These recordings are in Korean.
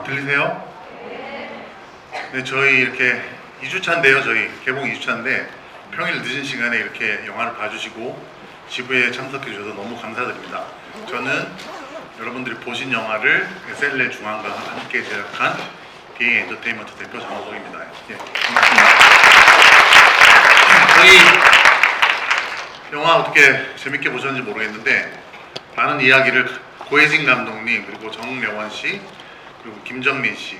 들리세요? 네, 저희 이렇게 2주차인데요. 저희 개봉 2주차인데 평일 늦은 시간에 이렇게 영화를 봐주시고 지부에 참석해 주셔서 너무 감사드립니다. 저는 여러분들이 보신 영화를 SLL 중앙과 함께 제작한 비행 엔터테인먼트 대표 장호석입니다. 예, 반갑습니다. 저희 영화 어떻게 재밌게 보셨는지 모르겠는데 많은 이야기를 고혜진 감독님 그리고 정려원 씨 그리고 김정민 씨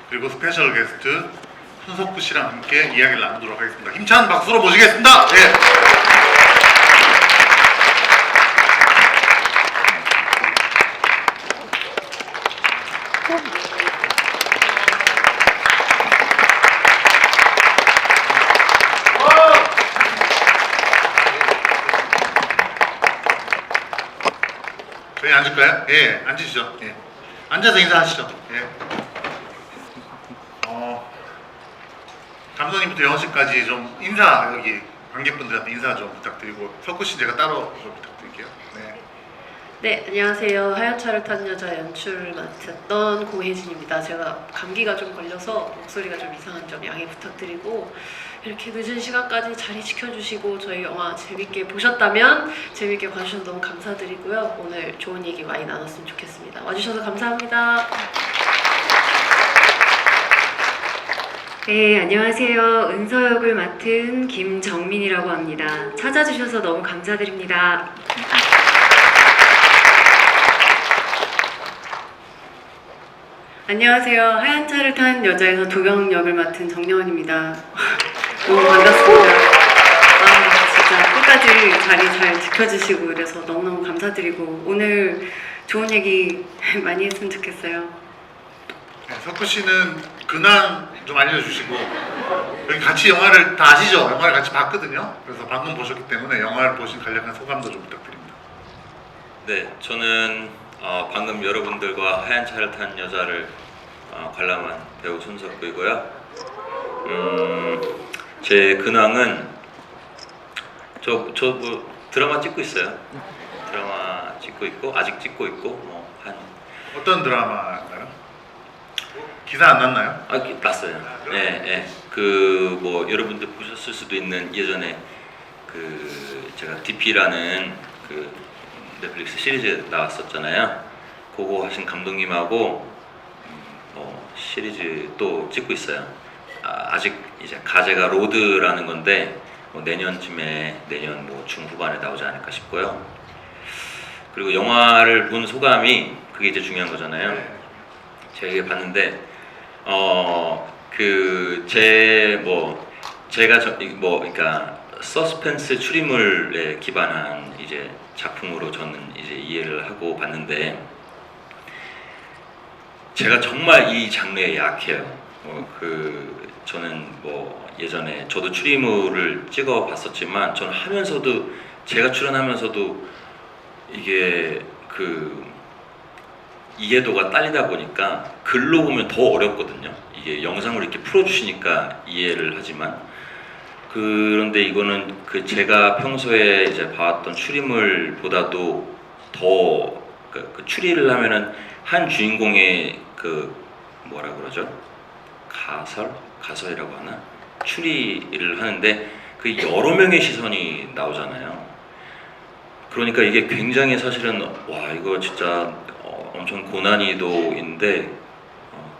그리고 스페셜 게스트 손석구 씨랑 함께 이야기를 나누도록 하겠습니다. 힘찬 박수로 모시겠습니다. 예. 저희 앉을까요? 예, 앉으시죠. 예. 앉아서 인사하시죠. 예. 감독님부터 영원 씨까지 좀 인사, 여기 관객분들한테 인사 좀 부탁드리고 석구 씨 제가 따로 좀 부탁드릴게요. 네. 네, 안녕하세요. 하얀 차를 탄 여자 연출 맡았던 고혜진입니다. 제가 감기가 좀 걸려서 목소리가 좀 이상한 점 양해 부탁드리고 이렇게 늦은 시간까지 자리 지켜주시고 저희 영화 재밌게 보셨다면 재밌게 봐주셔서 너무 감사드리고요. 오늘 좋은 얘기 많이 나눴으면 좋겠습니다. 와주셔서 감사합니다. 네, 안녕하세요. 은서 역을 맡은 김정민이라고 합니다. 찾아주셔서 너무 감사드립니다. 안녕하세요. 하얀 차를 탄 여자에서 도경 역을 맡은 정려원입니다. 너무 반갑습니다. 진짜 끝까지 자리 잘 지켜주시고 이래서 너무너무 감사드리고 오늘 좋은 얘기 많이 했으면 좋겠어요. 네, 석구 씨는 근황 좀 알려주시고 여기 같이 영화를 다 아시죠? 영화를 같이 봤거든요. 그래서 방금 보셨기 때문에 영화를 보신 간략한 소감도 좀 부탁드립니다. 네, 저는 방금 여러분들과 하얀 차를 탄 여자를 관람한 배우 손석구이고요. 제 근황은 저 뭐 드라마 찍고 있어요. 드라마 찍고 있고 아직 찍고 있고 한 어떤 드라마인가요? 기사 안 났나요? 났어요. 네, 네. 그 뭐 여러분들 보셨을 수도 있는 예전에 그 제가 DP라는 그 넷플릭스 시리즈 나왔었잖아요. 그거 하신 감독님하고 시리즈 또 찍고 있어요. 아직 이제 가제가 로드라는 건데 내년쯤에 내년 뭐 중후반에 나오지 않을까 싶고요. 그리고 영화를 본 소감이 그게 이제 중요한 거잖아요. 제가 봤는데 그러니까 서스펜스 추리물에 기반한 이제 작품으로 저는 이제 이해를 하고 봤는데 제가 정말 이 장르에 약해요. 저는 뭐 예전에 저도 추리물을 찍어 봤었지만 저는 하면서도 제가 출연하면서도 이게 이해도가 딸리다 보니까 글로 보면 더 어렵거든요. 이게 영상으로 이렇게 풀어주시니까 이해를 하지만 그런데 이거는 제가 평소에 이제 봐왔던 추리물보다도 더 그 추리를 하면은 한 주인공의 뭐라 그러죠? 가설이라고 하나? 추리를 하는데 그 여러 명의 시선이 나오잖아요. 그러니까 이게 굉장히 사실은 와 이거 진짜 엄청 고난이도인데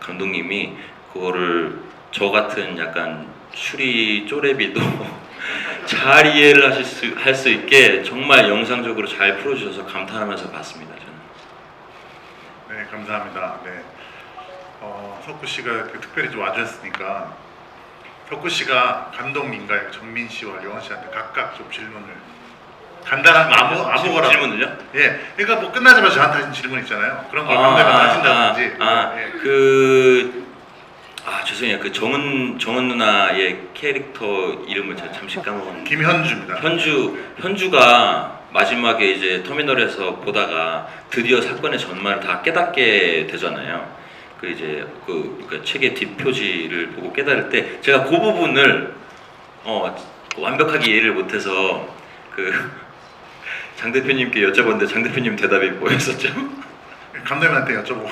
감독님이 그거를 저 같은 약간 추리 쪼레비도 잘 이해를 할 수 있게 정말 영상적으로 잘 풀어주셔서 감탄하면서 봤습니다. 저는. 네, 감사합니다. 네. 석구 씨가 특별히 좀 와주셨으니까 석구 씨가 감독님과 정민 씨와 려원 씨한테 각각 좀 질문을 간단한 거 아무거나 질문을요? 예, 그러니까 뭐 끝나자마자 저한테 하신 질문 있잖아요. 그런 걸 감독님한테 하신다든지. 죄송해요. 정은 누나의 캐릭터 이름을 제가 잠시 까먹었는데 김현주입니다. 현주가 마지막에 이제 터미널에서 보다가 드디어 사건의 전말을 다 깨닫게 되잖아요. 그 책의 뒷표지를 보고 깨달을 때 제가 그 부분을 완벽하게 이해를 못해서 장 대표님께 여쭤봤는데 장 대표님 대답이 뭐였었죠? 감독님한테 여쭤보고.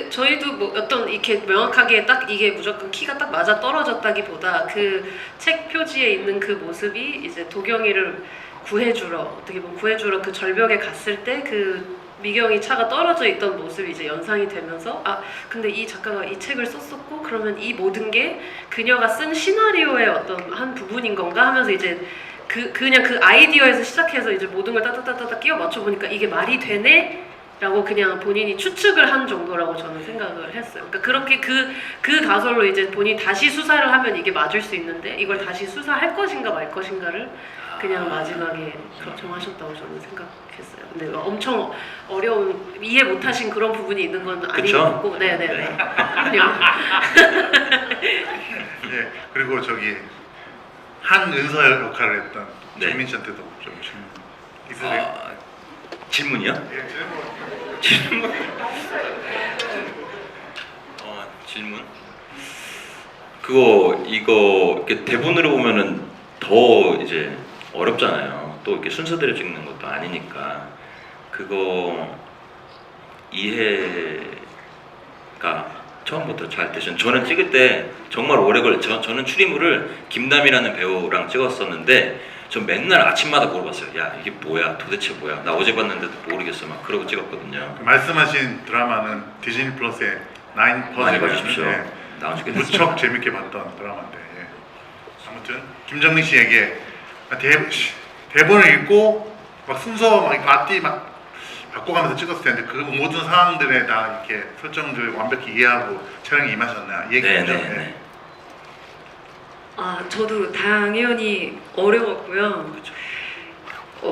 저희도 뭐 어떤 이렇게 명확하게 딱 이게 무조건 키가 딱 맞아 떨어졌다기보다 그 책 표지에 있는 그 모습이 이제 도경이를 구해주러 어떻게 보면 구해주러 그 절벽에 갔을 때 그 미경이 차가 떨어져 있던 모습이 이제 연상이 되면서 아 근데 이 작가가 이 책을 썼었고 그러면 이 모든 게 그녀가 쓴 시나리오의 어떤 한 부분인 건가 하면서 이제 그냥 그 아이디어에서 시작해서 이제 모든 걸 따따따따 끼워 맞춰 보니까 이게 말이 되네. 라고 그냥 본인이 추측을 한 정도라고 저는 생각을 했어요. 그러니까 그렇게 그 가설로 이제 본인이 다시 수사를 하면 이게 맞을 수 있는데 이걸 다시 수사할 것인가 말 것인가를 그냥 마지막에 정하셨다고 저는 생각했어요. 근데 엄청 어려운 이해 못하신 그런 부분이 있는 건 아닌 것 같고, 네네네. 그냥 네, 그리고 저기 한은서 역할을 했던 네. 정민 씨한테도 좀 질문 있으세요? 질문이요? 예, 질문. 질문? 질문? 이거 이렇게 대본으로 보면은 더 이제 어렵잖아요. 또 이렇게 순서대로 찍는 것도 아니니까 그거 이해가 처음부터 잘 되신. 저는 찍을 때 정말 오래 저는 추리물을 김남이라는 배우랑 찍었었는데 전 맨날 아침마다 물어봤어요. 야 이게 뭐야? 도대체 뭐야? 나 어제 봤는데도 모르겠어. 막 그러고 찍었거든요. 말씀하신 드라마는 디즈니 플러스의 나인 많이 퍼즐 봐주십시오. 나온 지 꽤 됐어요. 무척 재밌게 봤던 드라마인데 예. 아무튼 김정민 씨에게 대본을 읽고 막 순서 막 앞뒤 막 바꿔가면서 찍었을 텐데 그 모든 상황들에 다 이렇게 설정들 완벽히 이해하고 촬영에 임하셨나 이 얘기죠. 네네네. 저도 당연히 어려웠고요. 그렇죠.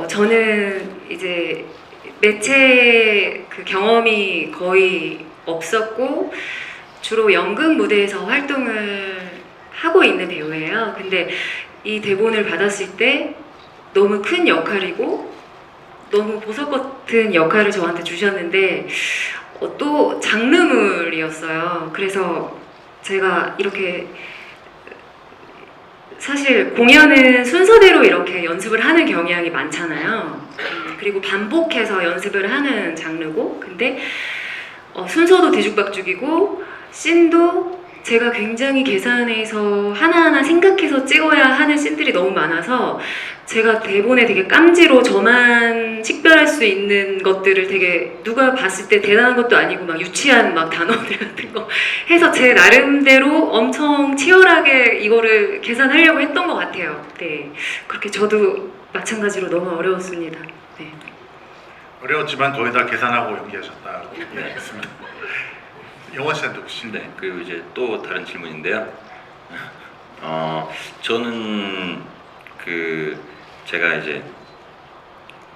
저는 이제 매체 그 경험이 거의 없었고 주로 연극 무대에서 활동을 하고 있는 배우예요. 근데 이 대본을 받았을 때 너무 큰 역할이고 너무 보석 같은 역할을 저한테 주셨는데 또 장르물이었어요. 그래서 제가 이렇게 사실 공연은 순서대로 이렇게 연습을 하는 경향이 많잖아요. 그리고 반복해서 연습을 하는 장르고 근데 순서도 뒤죽박죽이고 씬도 제가 굉장히 계산해서 하나하나 생각해서 찍어야 하는 씬들이 너무 많아서 제가 대본에 되게 깜지로 저만 식별할 수 있는 것들을 되게 누가 봤을 때 대단한 것도 아니고 막 유치한 막 단어들 같은 거 해서 제 나름대로 엄청 치열하게 이거를 계산하려고 했던 것 같아요. 네, 그렇게 저도 마찬가지로 너무 어려웠습니다. 네. 어려웠지만 거의 다 계산하고 연기하셨다고 얘기했습니다. 영원 씨한테 혹시 네, 그리고 이제 또 다른 질문인데요. 저는 제가 이제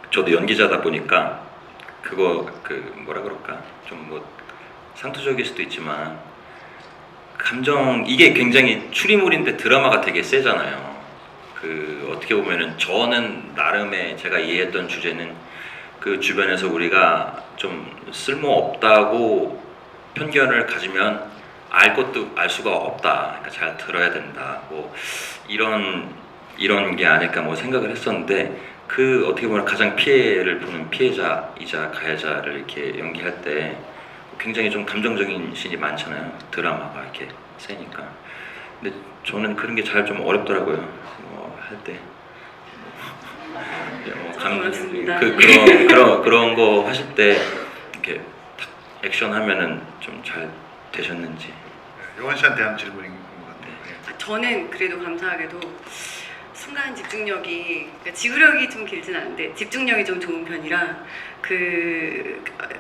저도 연기자다 보니까 뭐라 그럴까 좀 뭐 상투적일 수도 있지만 이게 굉장히 추리물인데 드라마가 되게 세잖아요. 어떻게 보면은 저는 나름의 제가 이해했던 주제는 그 주변에서 우리가 좀 쓸모없다고 편견을 가지면 알 것도 알 수가 없다. 그러니까 잘 들어야 된다. 뭐 이런 게 아닐까 뭐 생각을 했었는데 어떻게 보면 가장 피해를 보는 피해자이자 가해자를 이렇게 연기할 때 굉장히 좀 감정적인 씬이 많잖아요. 드라마가 이렇게 세니까. 근데 저는 그런 게 잘 좀 어렵더라고요. 할 때. 어렵습니다. 그런 거 하실 때 이렇게 탁 액션 하면은 좀 잘 되셨는지. 영원 씨한테 한 질문인 것 같아요. 네. 저는 그래도 감사하게도 순간 집중력이 그러니까 지구력이 좀 길진 않은데 집중력이 좀 좋은 편이라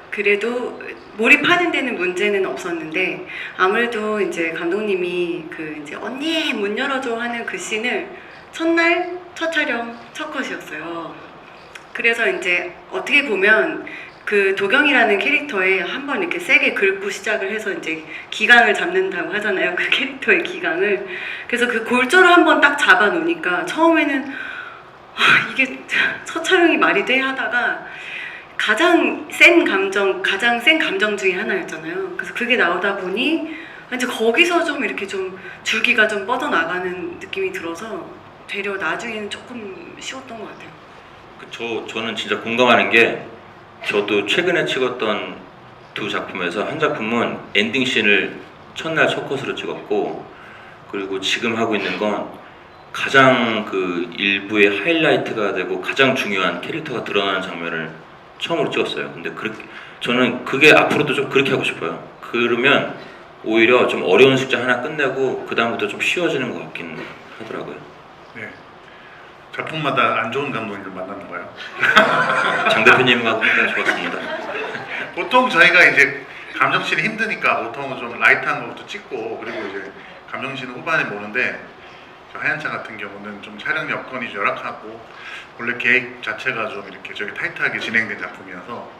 그래도 몰입하는 데는 문제는 없었는데 아무래도 이제 감독님이 이제 언니 문 열어줘 하는 그 씬을 첫날 첫 촬영 첫 컷이었어요. 그래서 이제 어떻게 보면 도경이라는 캐릭터에 한번 이렇게 세게 긁고 시작을 해서 이제 기강을 잡는다고 하잖아요. 그 캐릭터의 기강을. 그래서 그 골조를 한번 딱 잡아 놓으니까 처음에는 이게 첫 촬영이 말이 돼 하다가 가장 센 감정 중에 하나였잖아요. 그래서 그게 나오다 보니 이제 거기서 좀 이렇게 좀 줄기가 좀 뻗어나가는 느낌이 들어서 되려 나중에는 조금 쉬웠던 것 같아요. 저는 진짜 공감하는 게 저도 최근에 찍었던 두 작품에서 한 작품은 엔딩 씬을 첫날 첫 컷으로 찍었고 그리고 지금 하고 있는 건 가장 그 일부의 하이라이트가 되고 가장 중요한 캐릭터가 드러나는 장면을 처음으로 찍었어요. 근데 저는 그게 앞으로도 좀 그렇게 하고 싶어요. 그러면 오히려 좀 어려운 숙제 하나 끝내고 그 다음부터 좀 쉬워지는 것 같긴 하더라고요. 네. 작품마다 안 좋은 감독님을 만나는 거예요. 장 대표님하고 굉장히 좋았습니다. 보통 저희가 이제 감정씬이 힘드니까 보통은 좀 라이트한 것부터 찍고 그리고 이제 감정씬은 후반에 모는데 저 하얀차 같은 경우는 좀 촬영 여건이 열악하고 원래 계획 자체가 좀 이렇게 저기 타이트하게 진행된 작품이어서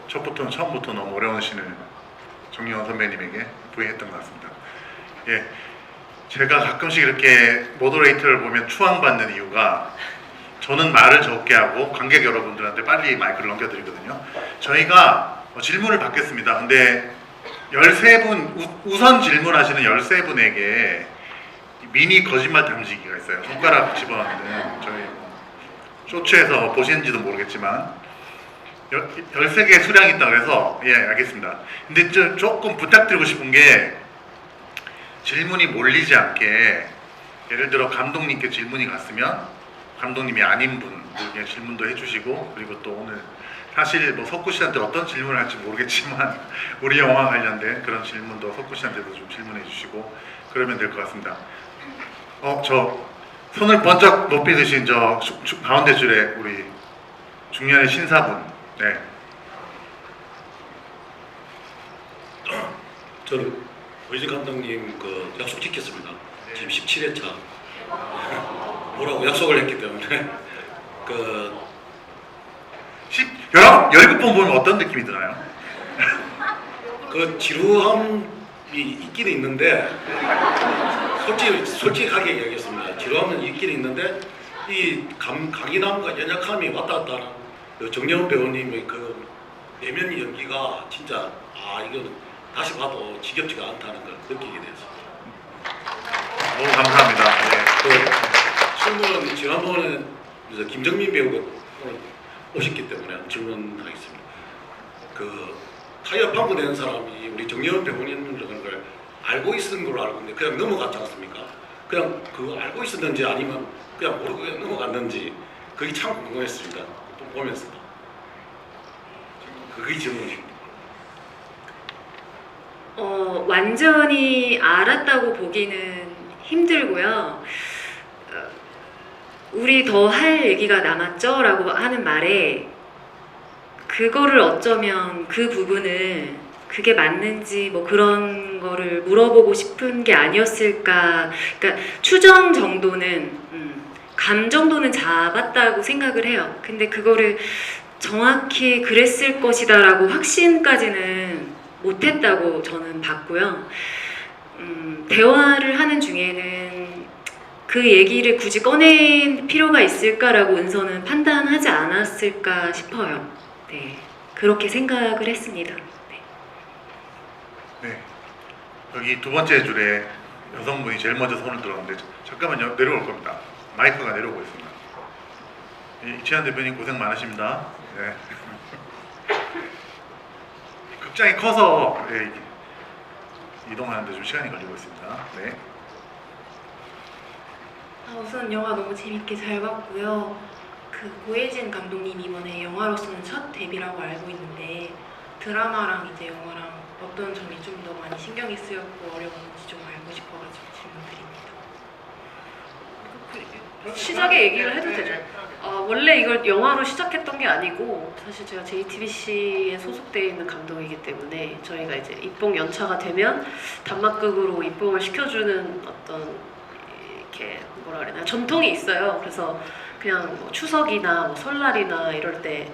처음부터 너무 어려운 씬을 정유원 선배님에게 부여했던 것 같습니다. 예, 제가 가끔씩 이렇게 모더레이터를 보면 추앙받는 이유가 저는 말을 적게 하고 관객 여러분들한테 빨리 마이크를 넘겨드리거든요. 저희가 질문을 받겠습니다. 근데 13분, 우선 질문하시는 13분에게 미니 거짓말 탐지기가 있어요. 손가락 집어넣는 저희 쇼츠에서 보시는지도 모르겠지만 13개의 수량이 있다고 해서 예 알겠습니다. 근데 조금 부탁드리고 싶은 게 질문이 몰리지 않게 예를 들어 감독님께 질문이 갔으면 감독님이 아닌 분에게 질문도 해주시고 그리고 또 오늘 사실 뭐 석구 씨한테 어떤 질문을 할지 모르겠지만 우리 영화 관련된 그런 질문도 석구 씨한테도 좀 질문해 주시고 그러면 될 것 같습니다. 저 손을 번쩍 높이 드신 저 가운데 줄에 우리 중년의 신사분. 네. 저는 오이지 감독님 그 약속 지켰습니다. 지금 17회차 뭐라고 약속을 했기 때문에 그 17번 보면 어떤 느낌이 드나요? 그 지루함이 있긴 있는데 솔직하게 얘기하겠습니다. 지루함은 있긴 있는데 이 강인함과 연약함이 왔다 갔다 하는 그 정여운 배우님의 그 내면 연기가 진짜 이건 다시 봐도 지겹지가 않다는 걸 느끼게 됐습니다. 너무 감사합니다. 네. 그 질문 지난번에 김정민 배우가 오늘 오셨기 때문에 질문하겠습니다. 그 타이어 팡크 낸 사람이 우리 정여운 배우님이라는 걸 알고 있었던 걸로 알고 있는데 그냥 넘어갔지 않습니까? 그냥 그거 알고 있었는지 아니면 그냥 모르고 그냥 넘어갔는지 그게 참 궁금했습니다. 보면서 그게 질문입니다. 완전히 알았다고 보기는 힘들고요. 우리 더 할 얘기가 남았죠? 라고 하는 말에 그거를 어쩌면 그 부분을 그게 맞는지 뭐 그런 거를 물어보고 싶은 게 아니었을까. 그러니까 추정 정도는 감 정도는 잡았다고 생각을 해요. 근데 그거를 정확히 그랬을 것이다 라고 확신까지는 못했다고 저는 봤고요. 대화를 하는 중에는 그 얘기를 굳이 꺼낼 필요가 있을까라고 은서는 판단하지 않았을까 싶어요. 네, 그렇게 생각을 했습니다. 네. 네. 여기 두 번째 줄에 여성분이 제일 먼저 손을 들었는데 잠깐만요. 내려올 겁니다. 마이크가 내려오고 있습니다. 이치한 대표님 고생 많으십니다. 네. 극장이 커서 이동하는데 좀 시간이 걸리고 있습니다. 네. 우선 영화 너무 재밌게 잘 봤고요. 그 고혜진 감독님 이번에 영화로서는 첫 데뷔라고 알고 있는데 드라마랑 이제 영화랑 어떤 점이 좀 더 많이 신경이 쓰였고 어려웠는지 좀 알고 싶어가지고 질문드립니다. 시작에 얘기를 해도 되죠? 원래 이걸 영화로 시작했던 게 아니고 사실 제가 JTBC에 소속되어 있는 감독이기 때문에 저희가 이제 입봉 연차가 되면 단막극으로 입봉을 시켜주는 어떤 이렇게 뭐라 그래야 되나 전통이 있어요. 그래서 그냥 뭐 추석이나 뭐 설날이나 이럴 때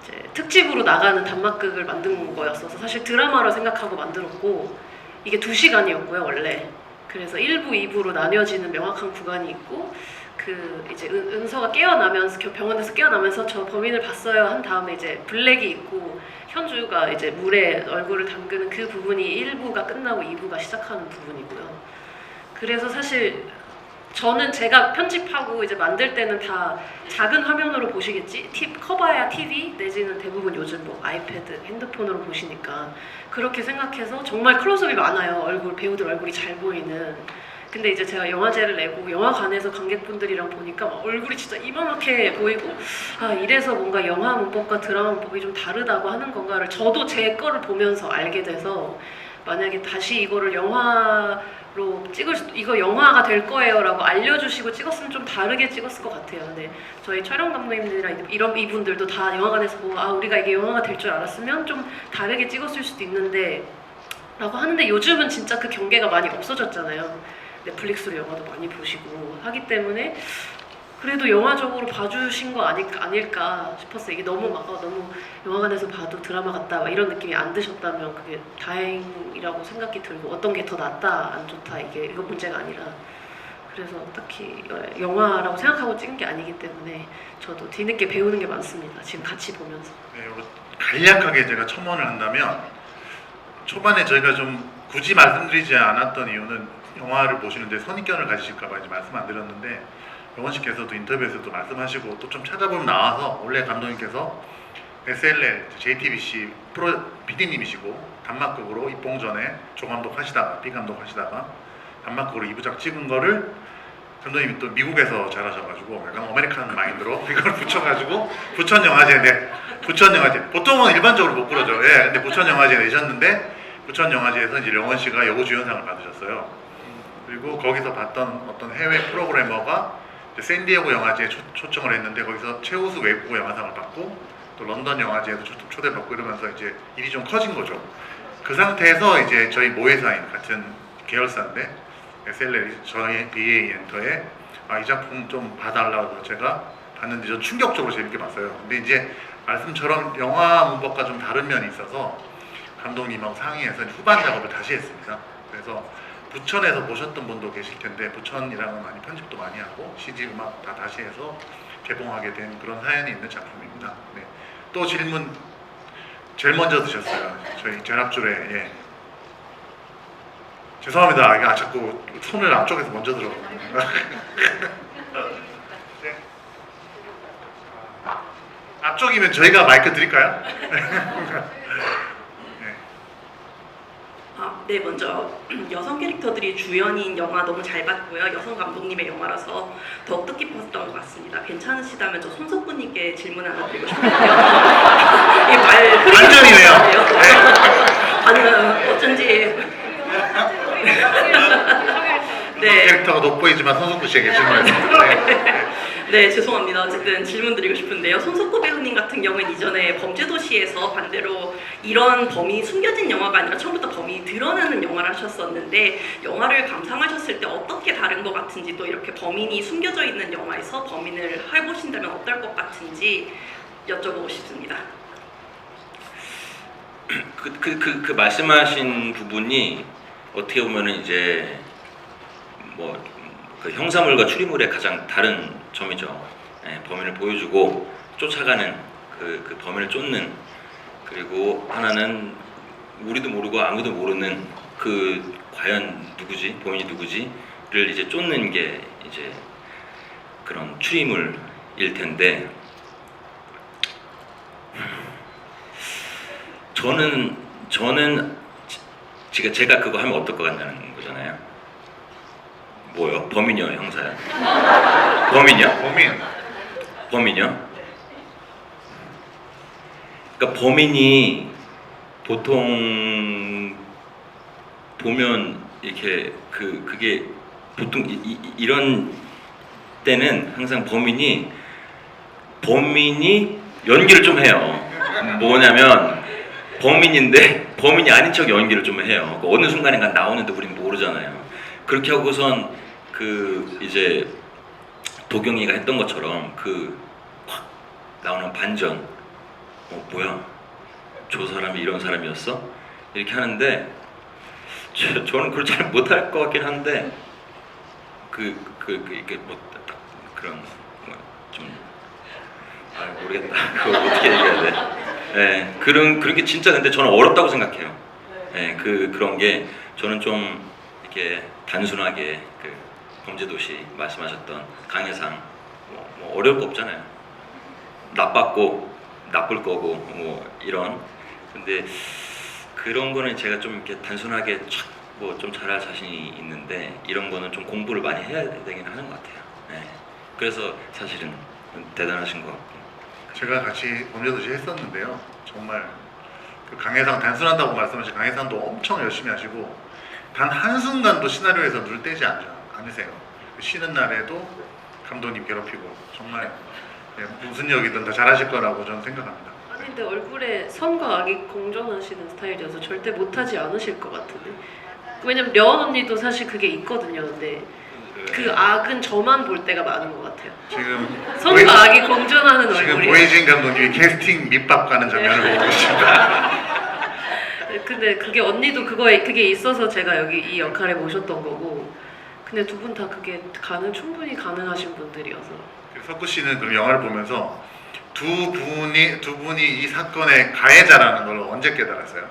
이제 특집으로 나가는 단막극을 만든 거였어서 사실 드라마로 생각하고 만들었고 이게 2시간이었고요 원래. 그래서 1부, 2부로 나뉘어지는 명확한 구간이 있고 그 이제 은서가 깨어나면서 병원에서 깨어나면서 저 범인을 봤어요 한 다음에 이제 블랙이 있고 현주가 이제 물에 얼굴을 담그는 그 부분이 1부가 끝나고 2부가 시작하는 부분이고요. 그래서 사실 저는 제가 편집하고 이제 만들 때는 다 작은 화면으로 보시겠지? 커봐야 TV 내지는 대부분 요즘 뭐 아이패드, 핸드폰으로 보시니까 그렇게 생각해서 정말 클로즈업이 많아요. 배우들 얼굴이 잘 보이는. 근데 이제 제가 영화제를 내고 영화관에서 관객분들이랑 보니까 막 얼굴이 진짜 이만하게 보이고 아 이래서 뭔가 영화 문법과 드라마 문법이 좀 다르다고 하는 건가를 저도 제 거를 보면서 알게 돼서 만약에 다시 이거를 영화로 이거 영화가 될 거예요라고 알려주시고 찍었으면 좀 다르게 찍었을 것 같아요. 근데 저희 촬영 감독님들이랑 이분들도 다 영화관에서 보고 아 우리가 이게 영화가 될 줄 알았으면 좀 다르게 찍었을 수도 있는데 라고 하는데 요즘은 진짜 그 경계가 많이 없어졌잖아요. 넷플릭스로 영화도 많이 보시고 하기 때문에 그래도 영화적으로 봐주신 거 아닐까 싶었어요. 이게 너무 너무 영화관에서 봐도 드라마 같다 막 이런 느낌이 안 드셨다면 그게 다행이라고 생각이 들고 어떤 게 더 낫다 안 좋다 이거 문제가 아니라 그래서 딱히 영화라고 생각하고 찍은 게 아니기 때문에 저도 뒤늦게 배우는 게 많습니다. 지금 같이 보면서. 네, 이거 간략하게 제가 첨언을 한다면 초반에 저희가 좀 굳이 말씀드리지 않았던 이유는 영화를 보시는데 선입견을 가지실까봐 이제 말씀 안 드렸는데 영원 씨께서도 인터뷰에서도 말씀하시고 또 좀 찾아보면 나와서 원래 감독님께서 SLL, JTBC 프로 PD님이시고 단막극으로 입봉전에 조감독 하시다가 B감독 하시다가 단막극으로 2부작 찍은 거를 감독님이 또 미국에서 잘하셔가지고 약간 아메리칸 마인드로 이걸 붙여가지고 부천영화제 보통은 일반적으로 못 그러죠. 예, 근데 부천영화제 내셨는데 부천영화제에서 이제 영원 씨가 여우주연상을 받으셨어요. 그리고 거기서 봤던 어떤 해외 프로그래머가 샌디에고 영화제에 초청을 했는데 거기서 최우수 외국어 영화상을 받고 또 런던 영화제에도 초대받고 이러면서 이제 일이 좀 커진 거죠. 그 상태에서 이제 저희 모회사인 같은 계열사인데 SLL 저희 BA 엔터에 이 작품 좀 봐달라고 해서 제가 봤는데 전 충격적으로 재밌게 봤어요. 근데 이제 말씀처럼 영화 문법과 좀 다른 면이 있어서 감독님하고 상의해서 후반 작업을 다시 했습니다. 그래서 부천에서 보셨던 분도 계실 텐데 부천이랑은 많이 편집도 많이 하고 CG 음악 다 다시 해서 개봉하게 된 그런 사연이 있는 작품입니다. 네. 또 질문 제일 먼저 드셨어요. 저희 전합줄에 예. 죄송합니다. 이게 자꾸 손을 앞쪽에서 먼저 들어. 네. 앞쪽이면 저희가 마이크 드릴까요? 네, 먼저 여성 캐릭터들이 주연인 영화 너무 잘 봤고요. 여성 감독님의 영화라서 더욱 뜻깊었던 것 같습니다. 괜찮으시다면 저 손석구님께 질문 하나 드리고 싶은데요. 말 완전이네요. 아니면 어쩐지 네. 캐릭터가 돋보이지만 손석구 씨에게 질문했습니다. 네, 죄송합니다. 어쨌든 질문 드리고 싶은데요. 손석구 배우님 같은 경우는 이전에 범죄도시에서 반대로 이런 범인이 숨겨진 영화가 아니라 처음부터 범인이 드러나는 영화를 하셨었는데 영화를 감상하셨을 때 어떻게 다른 것 같은지 또 이렇게 범인이 숨겨져 있는 영화에서 범인을 해보신다면 어떨 것 같은지 여쭤보고 싶습니다. 그 말씀하신 부분이 어떻게 보면은 이제 그 형사물과 추리물의 가장 다른 점이죠. 예, 범인을 보여주고 쫓아가는 그 범인을 쫓는 그리고 하나는 우리도 모르고 아무도 모르는 그 과연 누구지 범인이 누구지를 이제 쫓는 게 이제 그런 추리물일 텐데 저는 제가 그거 하면 어떨 것 같냐는 거잖아요. 뭐요? 범인이요, 형사야? 범인이요? 범인이요? 그러니까 범인이 보통 보면 이렇게 그게 보통 이런 때는 항상 범인이 연기를 좀 해요. 뭐냐면 범인인데 범인이 아닌 척 연기를 좀 해요. 어느 순간인가 나오는데 우리는 모르잖아요. 그렇게 하고선 이제 도경이가 했던 것처럼 확 나오는 반전. 뭐야? 저 사람이 이런 사람이었어? 이렇게 하는데 저는 그걸 잘 못할 것 같긴 한데 이게 그런 좀 모르겠다. 그걸 어떻게 얘기해야 돼? 네, 그런 게 진짜 근데 저는 어렵다고 생각해요. 네, 그런 게 저는 좀 이렇게 단순하게 범죄도시 말씀하셨던 강해상 뭐 어려울 거 없잖아요. 나빴고 나쁠 거고 뭐 이런. 근데 그런 거는 제가 좀 이렇게 단순하게 뭐 좀 잘할 자신이 있는데 이런 거는 좀 공부를 많이 해야 되긴 하는 것 같아요. 네. 그래서 사실은 대단하신 것 같고. 제가 같이 범죄도시 했었는데요. 정말 그 강해상 단순하다고 말씀하신 강해상도 엄청 열심히 하시고 단 한순간도 시나리오에서 눈을 떼지 않으세요. 쉬는 날에도 감독님 괴롭히고 정말 무슨 역이든 다 잘하실 거라고 저는 생각합니다. 아니 근데 얼굴에 선과 악이 공존하시는 스타일이어서 절대 못하지 않으실 것 같은데. 왜냐면 려원 언니도 사실 그게 있거든요. 근데 그 악은 저만 볼 때가 많은 것 같아요. 지금 선과 악이 공존하는 지금 얼굴이. 보이진 감독님이 캐스팅 밑밥 가는 장면을 보고 계십니다. 근데 그게 언니도 그게 있어서 제가 여기 이 역할에 모셨던 거고. 근데 두 분 다 그게 충분히 가능하신 분들이어서. 석구 씨는 그럼 영화를 보면서 두 분이 이 사건의 가해자라는 걸 언제 깨달았어요?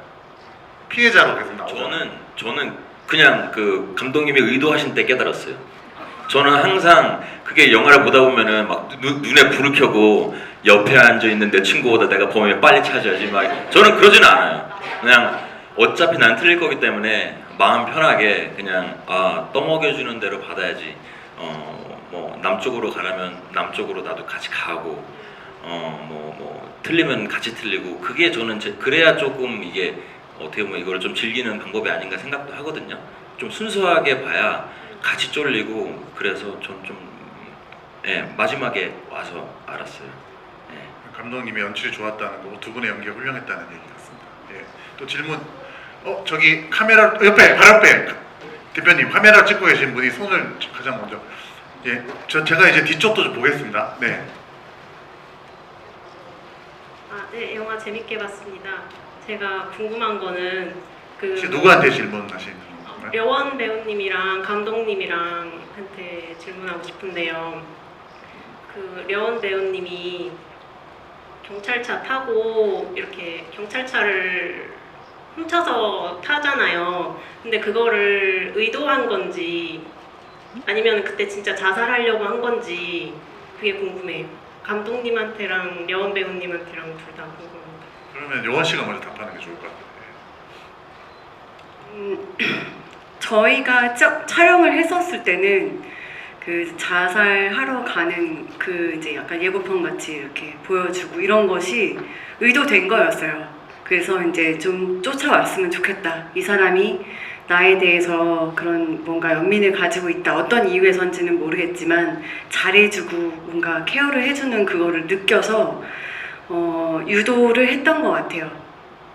피해자로 계속 나오죠. 저는 그냥 그 감독님이 의도하신 때 깨달았어요. 저는 항상 그게 영화를 보다 보면은 막 눈에 불을 켜고 옆에 앉아 있는 내 친구보다 내가 범인을 빨리 찾아야지 막 저는 그러지는 않아요. 그냥 어차피 난 틀릴 거기 때문에 마음 편하게 그냥 떠먹여주는 대로 받아야지. 뭐 남쪽으로 가라면 남쪽으로 나도 같이 가고 뭐 틀리면 같이 틀리고 그게 저는 그래야 조금 이게 어떻게 보면 이걸 좀 즐기는 방법이 아닌가 생각도 하거든요. 좀 순수하게 봐야 같이 쫄리고 그래서 전 좀 마지막에 와서 알았어요. 감독님의 연출이 좋았다는 거고 두 분의 연기가 훌륭했다는 얘기 같습니다. 예. 또 질문. 저기 카메라 옆에 바로 옆에 대표님 카메라 찍고 계신 분이 손을 가장 먼저. 예. 제가 이제 뒤쪽도 좀 보겠습니다. 네. 네, 영화 재밌게 봤습니다. 제가 궁금한 거는 혹시 누구한테 질문하시는 건가요? 려원 배우님이랑 감독님이랑 한테 질문하고 싶은데요. 그 려원 배우님이 경찰차 타고 이렇게 경찰차를 훔쳐서 타잖아요. 근데 그거를 의도한 건지 아니면 그때 진짜 자살하려고 한 건지 그게 궁금해요. 감독님한테랑 려원 배우님한테랑 둘 다 궁금합니다. 그러면 요원 씨가 먼저 답하는 게 좋을 것 같아요. 저희가 촬영을 했었을 때는 그 자살하러 가는 그 이제 약간 예고편 같이 이렇게 보여주고 이런 것이 의도된 거였어요. 그래서 이제 좀 쫓아왔으면 좋겠다. 이 사람이 나에 대해서 그런 뭔가 연민을 가지고 있다. 어떤 이유에선지는 모르겠지만 잘해주고 뭔가 케어를 해주는 그거를 느껴서 유도를 했던 것 같아요.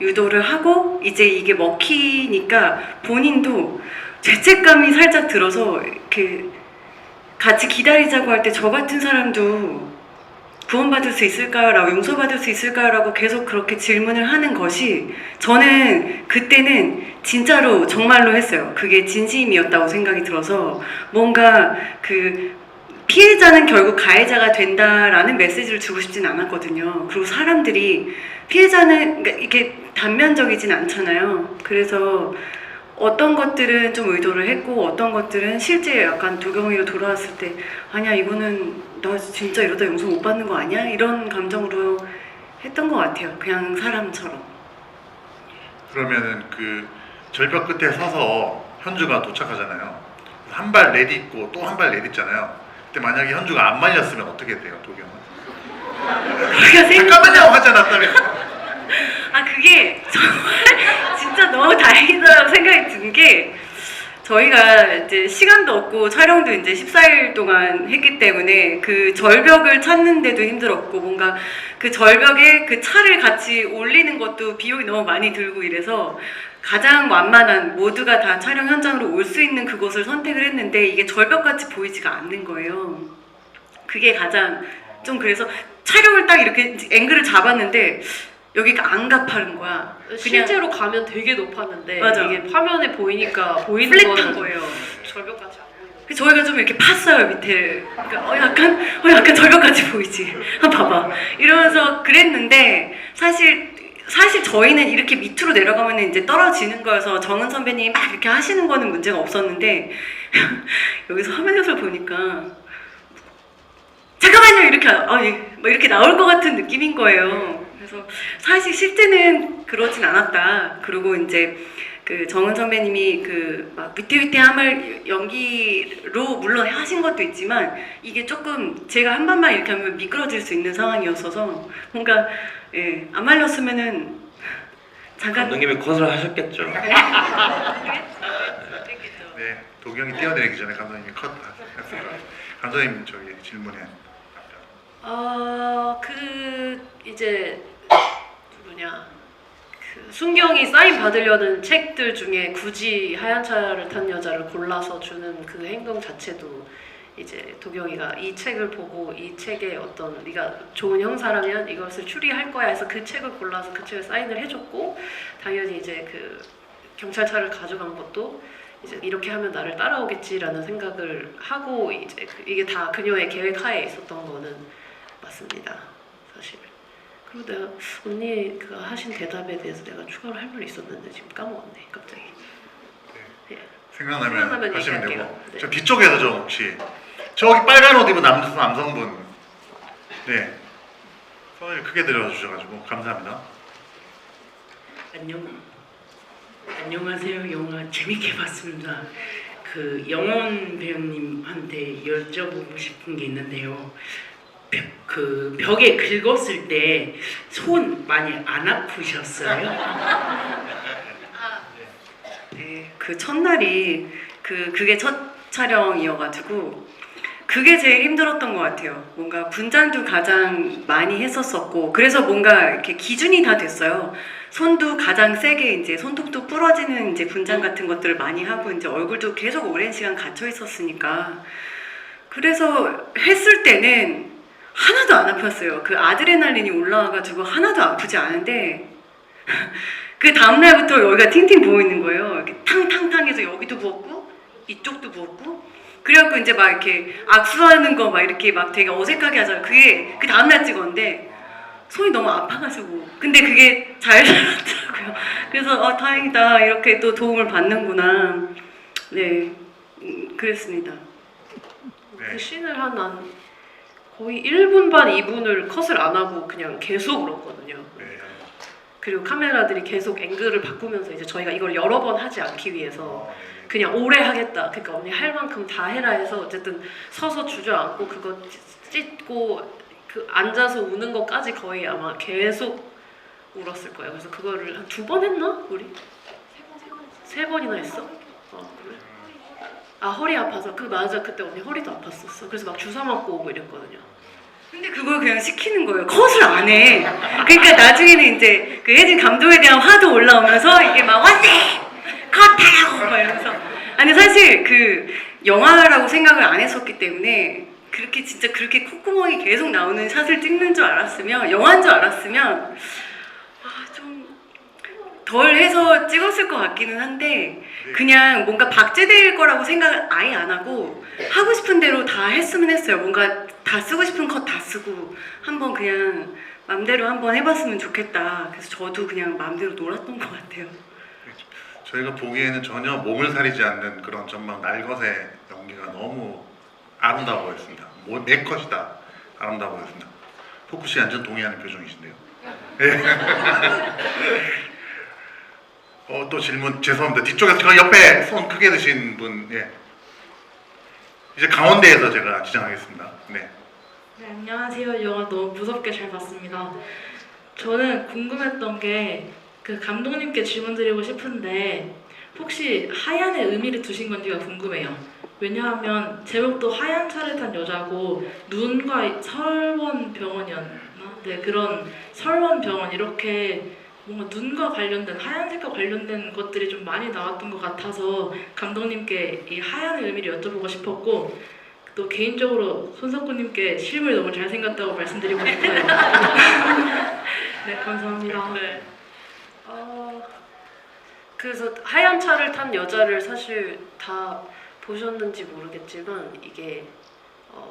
유도를 하고 이제 이게 먹히니까 본인도 죄책감이 살짝 들어서 이렇게 같이 기다리자고 할 때 저 같은 사람도 구원받을 수 있을까라고 용서받을 수 있을까라고 계속 그렇게 질문을 하는 것이 저는 그때는 진짜로 정말로 했어요. 그게 진심이었다고 생각이 들어서 뭔가 그 피해자는 결국 가해자가 된다라는 메시지를 주고 싶진 않았거든요. 그리고 사람들이 피해자는 그러니까 이렇게 단면적이진 않잖아요. 그래서 어떤 것들은 좀 의도를 했고 어떤 것들은 실제 약간 도경이로 돌아왔을 때 아니야 이거는 나 진짜 이러다 용서 못 받는 거 아니야? 이런 감정으로 했던 것 같아요. 그냥 사람처럼. 그러면은 그 절벽 끝에 서서 현주가 도착하잖아요. 한 발 내딛고 또 한 발 내딛잖아요. 그때 만약에 현주가 안 말렸으면 어떻게 돼요, 도경은? 잠깐만요 하잖아, 땀이. 그게 정말 진짜 너무 다행이다라고 생각이 든 게 저희가 이제 시간도 없고 촬영도 이제 14일 동안 했기 때문에 그 절벽을 찾는데도 힘들었고 뭔가 그 절벽에 그 차를 같이 올리는 것도 비용이 너무 많이 들고 이래서 가장 완만한 모두가 다 촬영 현장으로 올 수 있는 그곳을 선택을 했는데 이게 절벽같이 보이지가 않는 거예요. 그게 가장 좀 그래서 촬영을 딱 이렇게 앵글을 잡았는데 여기가 안 가파른 거야. 실제로 가면 되게 높았는데 맞아. 이게 화면에 보이니까 보이는 플랫한 거는 거예요. 절벽같이 안 보여요. 그래서 저희가 좀 이렇게 팠어요 밑에. 그러니까 약간 절벽같이 보이지. 한번 봐봐. 이러면서 그랬는데 사실 사실 저희는 이렇게 밑으로 내려가면 이제 떨어지는 거여서 정은 선배님이 막 이렇게 하시는 거는 문제가 없었는데 여기서 화면에서 보니까 잠깐만요 이렇게 뭐 이렇게 나올 것 같은 느낌인 거예요. 그래서 사실 실제는 그러진 않았다. 그리고 이제 그 정은 선배님이 그 막 위태위태함을 연기로 물론 하신 것도 있지만 이게 조금 제가 한 번만 이렇게 하면 미끄러질 수 있는 상황이었어서 뭔가 안 말렸으면은 잠깐 감독님이 컷을 하셨겠죠. 네, 도경이 뛰어내리기 전에 감독님이 컷 했을 거예요. 감독님 저기 질문에 이제 누구냐 그 순경이 사인 받으려는 책들 중에 굳이 하얀 차를 탄 여자를 골라서 주는 그 행동 자체도 이제 도경이가 이 책을 보고 이 책에 어떤 네가 좋은 형사라면 이것을 추리할 거야 해서 그 책을 골라서 그 책을 사인을 해줬고 당연히 이제 그 경찰차를 가져간 것도 이제 이렇게 하면 나를 따라오겠지라는 생각을 하고 이제 이게 다 그녀의 계획하에 있었던 거는 맞습니다, 사실. 그리고 내가 언니가 하신 대답에 대해서 내가 추가로 할 말이 있었는데 지금 까먹었네, 갑자기. 생각나면 하시면 되고. 얘기할게요. 네. 저 뒤쪽에서 좀 혹시 저기 빨간 옷 입은 남성분, 네, 손을 크게 들어주셔가지고 감사합니다. 안녕하세요. 영화 재밌게 봤습니다. 그 영원 배우님한테 여쭤보고 싶은 게 있는데요. 그 벽에 긁었을 때 손 많이 안 아프셨어요? 네, 그 첫날이 그게 첫 촬영이어가지고 그게 제일 힘들었던 것 같아요. 뭔가 분장도 가장 많이 했었었고 그래서 뭔가 이렇게 기준이 다 됐어요. 손도 가장 세게 이제 손톱도 부러지는 이제 분장 같은 것들을 많이 하고 이제 얼굴도 계속 오랜 시간 갇혀 있었으니까 그래서 했을 때는 하나도 안 아팠어요. 그 아드레날린이 올라와가지고 하나도 아프지 않은데 그 다음날부터 여기가 팅팅 부어있는 거예요. 이렇게 탕탕탕해서 여기도 부었고 이쪽도 부었고 그래갖고 이제 막 이렇게 악수하는 거 막 이렇게 막 되게 어색하게 하잖아요. 그게 그 다음날 찍었는데 손이 너무 아파가지고 근데 그게 잘 살았더라고요. 그래서 다행이다 이렇게 또 도움을 받는구나. 네, 그랬습니다. 그 씬을 한 거의 1분 반, 2분을 컷을 안 하고 그냥 계속 울었거든요. 네. 그리고 카메라들이 계속 앵글을 바꾸면서 이제 저희가 이걸 여러 번 하지 않기 위해서 그냥 오래 하겠다. 그러니까 언니 할 만큼 다 해라 해서 어쨌든 서서 주저앉고 그거 찢고 그 앉아서 우는 것까지 거의 아마 계속 울었을 거예요. 그래서 그거를 한 2번 했나? 우리? 3번이나 했어? 그래? 허리 아파서 맞아 그때 언니 허리도 아팠었어. 그래서 막 주사 맞고 오고 이랬거든요. 근데 그걸 그냥 시키는 거예요. 컷을 안 해. 그러니까 나중에는 이제 그 혜진 감독에 대한 화도 올라오면서 이게 막 언니 컷하라고 막 이러면서 아니 사실 그 영화라고 생각을 안 했었기 때문에 그렇게 진짜 그렇게 콧구멍이 계속 나오는 샷을 찍는 줄 알았으면 영화인 줄 알았으면 좀 덜 해서 찍었을 것 같기는 한데 그냥 뭔가 박제될 거라고 생각을 아예 안 하고 하고 싶은 대로 다 했으면 했어요. 뭔가 다 쓰고 싶은 컷 다 쓰고 한번 그냥 맘대로 한번 해봤으면 좋겠다. 그래서 저도 그냥 맘대로 놀았던 것 같아요. 저희가 보기에는 전혀 몸을 사리지 않는 그런 전막 날것의 연기가 너무 아름다워 보였습니다. 내 컷이다. 아름다워 보였습니다. 포쿠 씨 완전 동의하는 표정이신데요. 또 질문 죄송합니다. 뒤쪽에서 저 옆에 손 크게 드신 분, 이제 가운데에서 제가 지정하겠습니다. 네. 네, 안녕하세요. 영화 너무 무섭게 잘 봤습니다. 저는 궁금했던 게 그 감독님께 질문 드리고 싶은데 혹시 하얀의 의미를 두신 건지가 궁금해요. 왜냐하면 제목도 하얀 차를 탄 여자고 눈과 설원병원이었나? 네, 그런 설원병원 이렇게 뭔가 눈과 관련된 하얀색과 관련된 것들이 좀 많이 나왔던 것 같아서 감독님께 이 하얀의 의미를 여쭤보고 싶었고 또 개인적으로 손석구님께 실물 너무 잘생겼다고 말씀드리고 싶어요. 네, 감사합니다. 네. 그래서 하얀 차를 탄 여자를 사실 다 보셨는지 모르겠지만 이게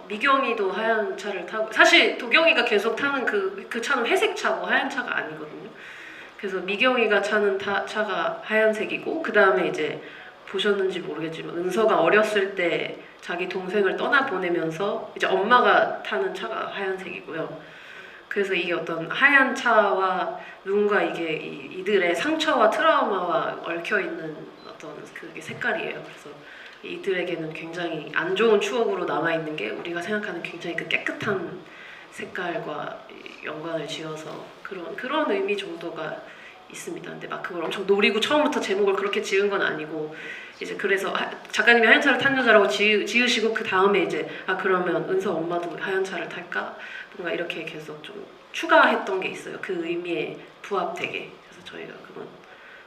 미경이도 하얀 차를 타고 사실 도경이가 계속 타는 그 차는 회색 차고 하얀 차가 아니거든요. 그래서 미경이가 차는 차가 하얀색이고 그 다음에 이제 보셨는지 모르겠지만 은서가 어렸을 때 자기 동생을 떠나 보내면서 이제 엄마가 타는 차가 하얀색이고요. 그래서 이게 어떤 하얀 차와 누군가 이게 이들의 상처와 트라우마와 얽혀 있는 어떤 그게 색깔이에요. 그래서 이들에게는 굉장히 안 좋은 추억으로 남아 있는 게 우리가 생각하는 굉장히 그 깨끗한 색깔과 연관을 지어서 그런 의미 정도가 있습니다. 근데 막 그걸 엄청 노리고 처음부터 제목을 그렇게 지은 건 아니고 이제 그래서 작가님이 하얀 차를 탄 여자라고 지으시고 그 다음에 이제 그러면 은서 엄마도 하얀 차를 탈까? 뭔가 이렇게 계속 좀 추가했던 게 있어요. 그 의미에 부합되게. 그래서 저희가 그건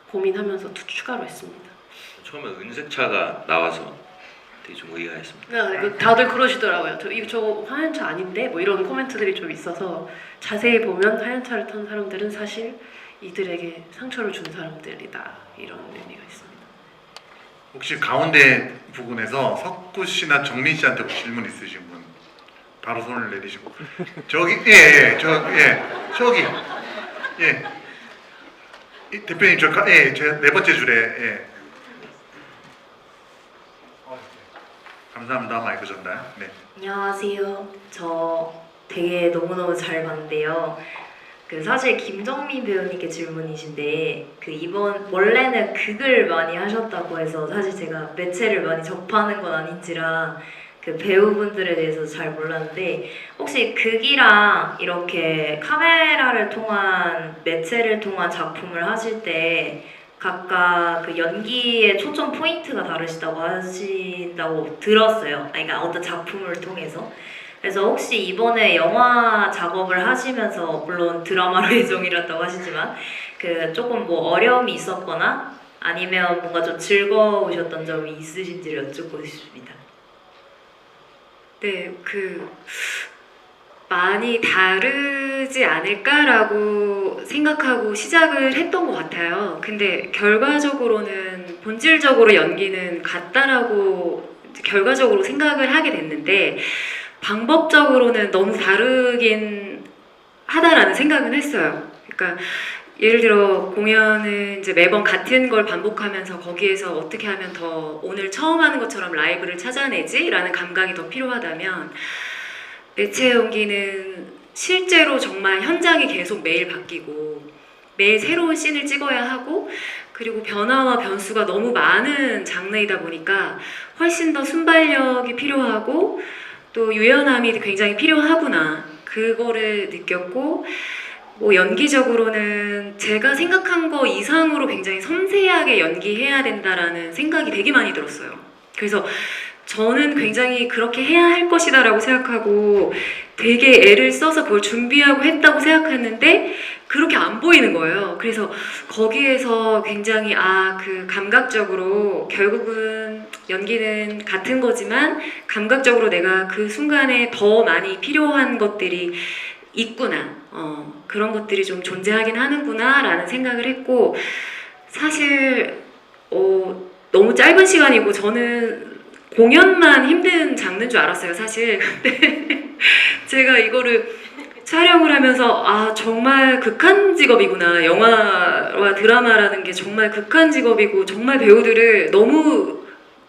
고민하면서 추가로 했습니다. 처음에 은색차가 나와서 되게 좀 의아했습니다. 네, 다들 그러시더라고요. 저 하얀 차 아닌데? 뭐 이런 코멘트들이 좀 있어서 자세히 보면 하얀 차를 탄 사람들은 사실 이들에게 상처를 준 사람들이다. 이런 의미가 있습니다. 혹시 가운데 부분에서 석구 씨나 정민 씨한테 혹시 질문 있으신 분 바로 손을 내리시고 저기 저기 대표님 제가 네 번째 줄에 감사합니다. 마이크 전달. 네. 안녕하세요. 저 되게 너무너무 잘 봤는데요. 사실 김정민 배우님께 질문이신데 이번 원래는 극을 많이 하셨다고 해서 사실 제가 매체를 많이 접하는 건 아닌지라 배우분들에 대해서 잘 몰랐는데 혹시 극이랑 이렇게 카메라를 통한 매체를 통한 작품을 하실 때 각각 연기의 초점 포인트가 다르시다고 하신다고 들었어요. 그러니까 어떤 작품을 통해서. 그래서 혹시 이번에 영화 작업을 하시면서 물론 드라마로 예정이랐다고 하시지만 조금 뭐 어려움이 있었거나 아니면 뭔가 좀 즐거우셨던 점이 있으신지를 여쭙고 싶습니다. 네, 많이 다르지 않을까라고 생각하고 시작을 했던 것 같아요. 근데 결과적으로는 본질적으로 연기는 같다라고 결과적으로 생각을 하게 됐는데 방법적으로는 너무 다르긴 하다라는 생각은 했어요. 그러니까 예를 들어 공연은 이제 매번 같은 걸 반복하면서 거기에서 어떻게 하면 더 오늘 처음 하는 것처럼 라이브를 찾아내지? 라는 감각이 더 필요하다면 매체 연기는 실제로 정말 현장이 계속 매일 바뀌고 매일 새로운 씬을 찍어야 하고 그리고 변화와 변수가 너무 많은 장르이다 보니까 훨씬 더 순발력이 필요하고 또 유연함이 굉장히 필요하구나 그거를 느꼈고 뭐 연기적으로는 제가 생각한 거 이상으로 굉장히 섬세하게 연기해야 된다라는 생각이 되게 많이 들었어요. 그래서 저는 굉장히 그렇게 해야 할 것이다 라고 생각하고 되게 애를 써서 그걸 준비하고 했다고 생각했는데 그렇게 안 보이는 거예요. 그래서 거기에서 굉장히 감각적으로 결국은 연기는 같은 거지만 감각적으로 내가 그 순간에 더 많이 필요한 것들이 있구나. 그런 것들이 좀 존재하긴 하는구나 라는 생각을 했고 사실 너무 짧은 시간이고 저는 공연만 힘든 장르인 줄 알았어요 사실. 근데 제가 이거를 촬영을 하면서 정말 극한 직업이구나. 영화와 드라마라는 게 정말 극한 직업이고 정말 배우들을 너무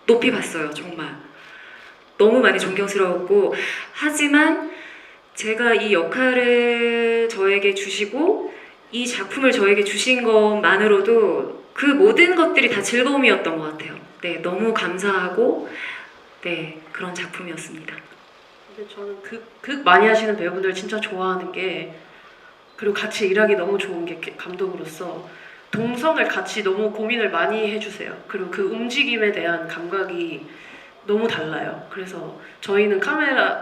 높이 봤어요. 정말 너무 많이 존경스러웠고 하지만 제가 이 역할을 저에게 주시고 이 작품을 저에게 주신 것만으로도 그 모든 것들이 다 즐거움이었던 것 같아요. 네, 너무 감사하고 네, 그런 작품이었습니다. 근데 저는 극 많이 하시는 배우분들 진짜 좋아하는 게 그리고 같이 일하기 너무 좋은 게 감독으로서 동선을 같이 너무 고민을 많이 해주세요. 그리고 그 움직임에 대한 감각이 너무 달라요. 그래서 저희는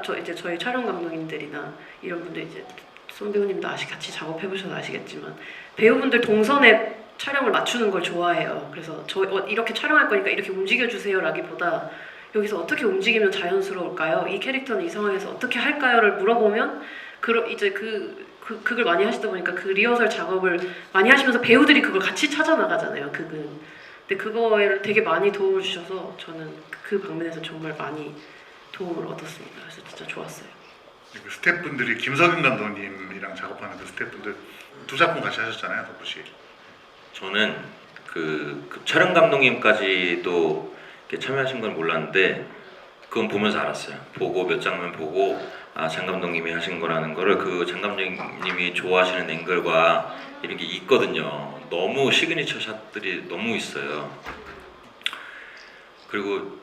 저희 촬영 감독님들이나 이런 분들 이제 손 배우님도 같이 작업해보셔서 아시겠지만 배우분들 동선에 촬영을 맞추는 걸 좋아해요. 그래서 이렇게 촬영할 거니까 이렇게 움직여주세요 라기보다 여기서 어떻게 움직이면 자연스러울까요? 이 캐릭터는 이 상황에서 어떻게 할까요?를 물어보면 이제 그걸 많이 하시다 보니까 그 리허설 작업을 많이 하시면서 배우들이 그걸 같이 찾아 나가잖아요. 근데 그거에 되게 많이 도움을 주셔서 저는 그 방면에서 정말 많이 도움을 얻었습니다. 그래서 진짜 좋았어요. 그 스태프분들이 김석윤 감독님이랑 작업하는 그 스태프분들 두 작품 같이 하셨잖아요, 덕구 씨. 저는 그 촬영 감독님까지도 이렇게 참여하신 건 몰랐는데 그건 보면서 알았어요. 보고 몇 장면 보고 아, 장 감독님이 하신 거라는 거를 그 장 감독님이 좋아하시는 앵글과 이런 게 있거든요. 너무 시그니처 샷들이 너무 있어요. 그리고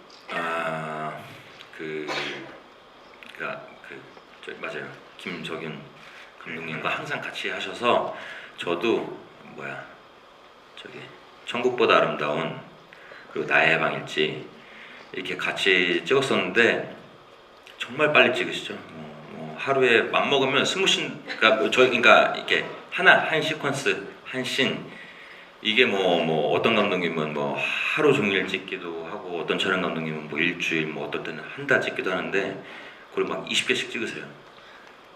맞아요. 김석윤 감독님과 항상 같이 하셔서 저도 천국보다 아름다운 그리고 나의 해방일지 이렇게 같이 찍었었는데 정말 빨리 찍으시죠. 하루에 맘먹으면 20씬 그러니까 이렇게 한 시퀀스 한 씬 이게 어떤 감독님은 하루 종일 찍기도 하고 어떤 촬영 감독님은 일주일 어떨 때는 한 달 찍기도 하는데 그걸 막 20개씩 찍으세요.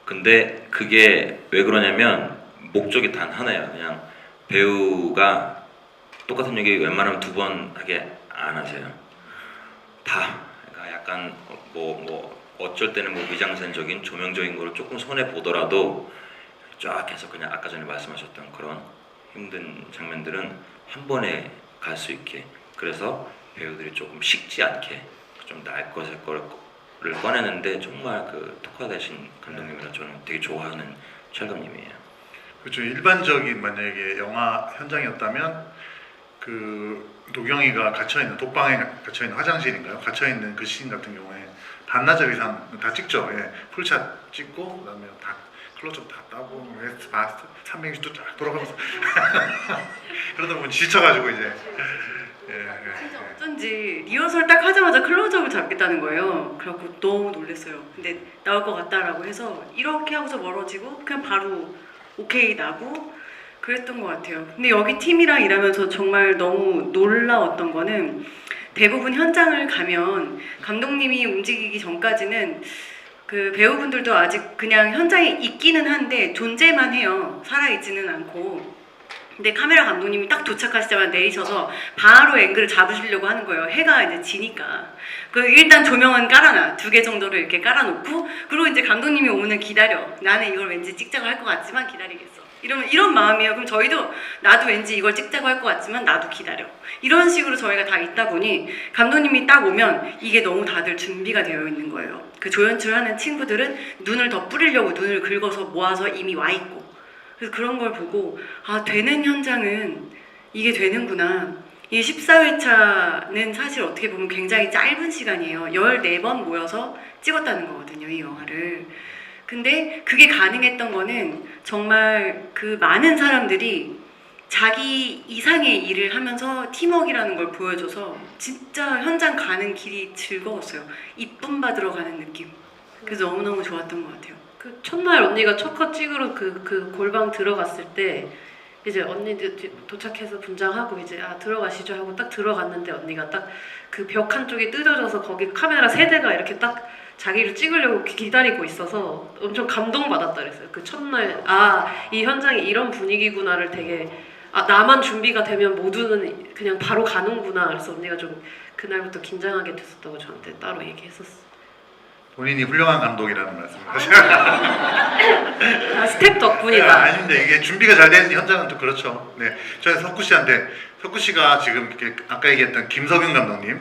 근데 그게 왜 그러냐면 목적이 단 하나예요. 그냥 배우가 똑같은 얘기 웬만하면 2번 하게 안 하세요. 다 그러니까 약간 어쩔 때는 미장센적인 조명적인 걸 조금 손해 보더라도 쫙 해서 그냥 아까 전에 말씀하셨던 그런 힘든 장면들은 한 번에 갈 수 있게 그래서 배우들이 조금 식지 않게 좀 날 것을 꺼내는데 정말 그 특화되신 감독님이라 저는 되게 좋아하는 촬영님이에요. 그렇죠. 일반적인 만약에 영화 현장이었다면 그 노경이가 갇혀있는 독방에 갇혀있는 화장실인가요? 갇혀있는 그 씬 같은 경우에 반나절 이상 다 찍죠. 예. 풀샷 찍고 그다음에 다 클로즈업 다 따고 웨스트 바스트 360도 쫙 돌아가면서 그러다 보면 지쳐가지고 이제 진짜 어쩐지 리허설 딱 하자마자 클로즈업을 잡겠다는 거예요. 그래갖고 너무 놀랐어요. 근데 나올 것 같다라고 해서 이렇게 하고서 멀어지고 그냥 바로 오케이 나고 그랬던 것 같아요. 근데 여기 팀이랑 일하면서 정말 너무 놀라웠던 거는 대부분 현장을 가면 감독님이 움직이기 전까지는 그 배우분들도 아직 그냥 현장에 있기는 한데 존재만 해요. 살아있지는 않고. 근데 카메라 감독님이 딱 도착하시자마자 내리셔서 바로 앵글을 잡으시려고 하는 거예요. 해가 이제 지니까. 그 일단 조명은 깔아놔. 2개 정도를 이렇게 깔아놓고 그리고 이제 감독님이 오면 기다려. 나는 이걸 왠지 찍자고 할 것 같지만 기다리겠어. 이런 마음이에요. 그럼 저희도 나도 왠지 이걸 찍자고 할 것 같지만 나도 기다려. 이런 식으로 저희가 다 있다 보니 감독님이 딱 오면 이게 너무 다들 준비가 되어 있는 거예요. 그 조연출하는 친구들은 눈을 더 뿌리려고 눈을 긁어서 모아서 이미 와 있고 그래서 그런 걸 보고 아 되는 현장은 이게 되는구나. 이 14회차는 사실 어떻게 보면 굉장히 짧은 시간이에요. 14번 모여서 찍었다는 거거든요. 이 영화를. 근데 그게 가능했던 거는 정말 그 많은 사람들이 자기 이상의 일을 하면서 팀워크라는 걸 보여줘서 진짜 현장 가는 길이 즐거웠어요. 이쁨 받으러 가는 느낌. 그래서 너무너무 좋았던 것 같아요. 그 첫날 언니가 첫 컷 찍으러 그 골방 들어갔을 때 이제 언니들 도착해서 분장하고 이제 들어가시죠 하고 딱 들어갔는데 언니가 딱 그 벽 한쪽이 뜯어져서 거기 카메라 3대가 이렇게 딱 자기를 찍으려고 기다리고 있어서 엄청 감동받았다 그랬어요. 그 첫날 이 현장이 이런 분위기구나를 되게 나만 준비가 되면 모두는 그냥 바로 가는구나. 그래서 언니가 좀 그날부터 긴장하게 됐었다고 저한테 따로 얘기했었어. 본인이 훌륭한 감독이라는 말씀을 스텝 덕분이다. 아닙니다. 이게 준비가 잘 된 현장은 또 그렇죠. 네, 저희 석구 씨가 지금 이렇게 아까 얘기했던 김석윤 감독님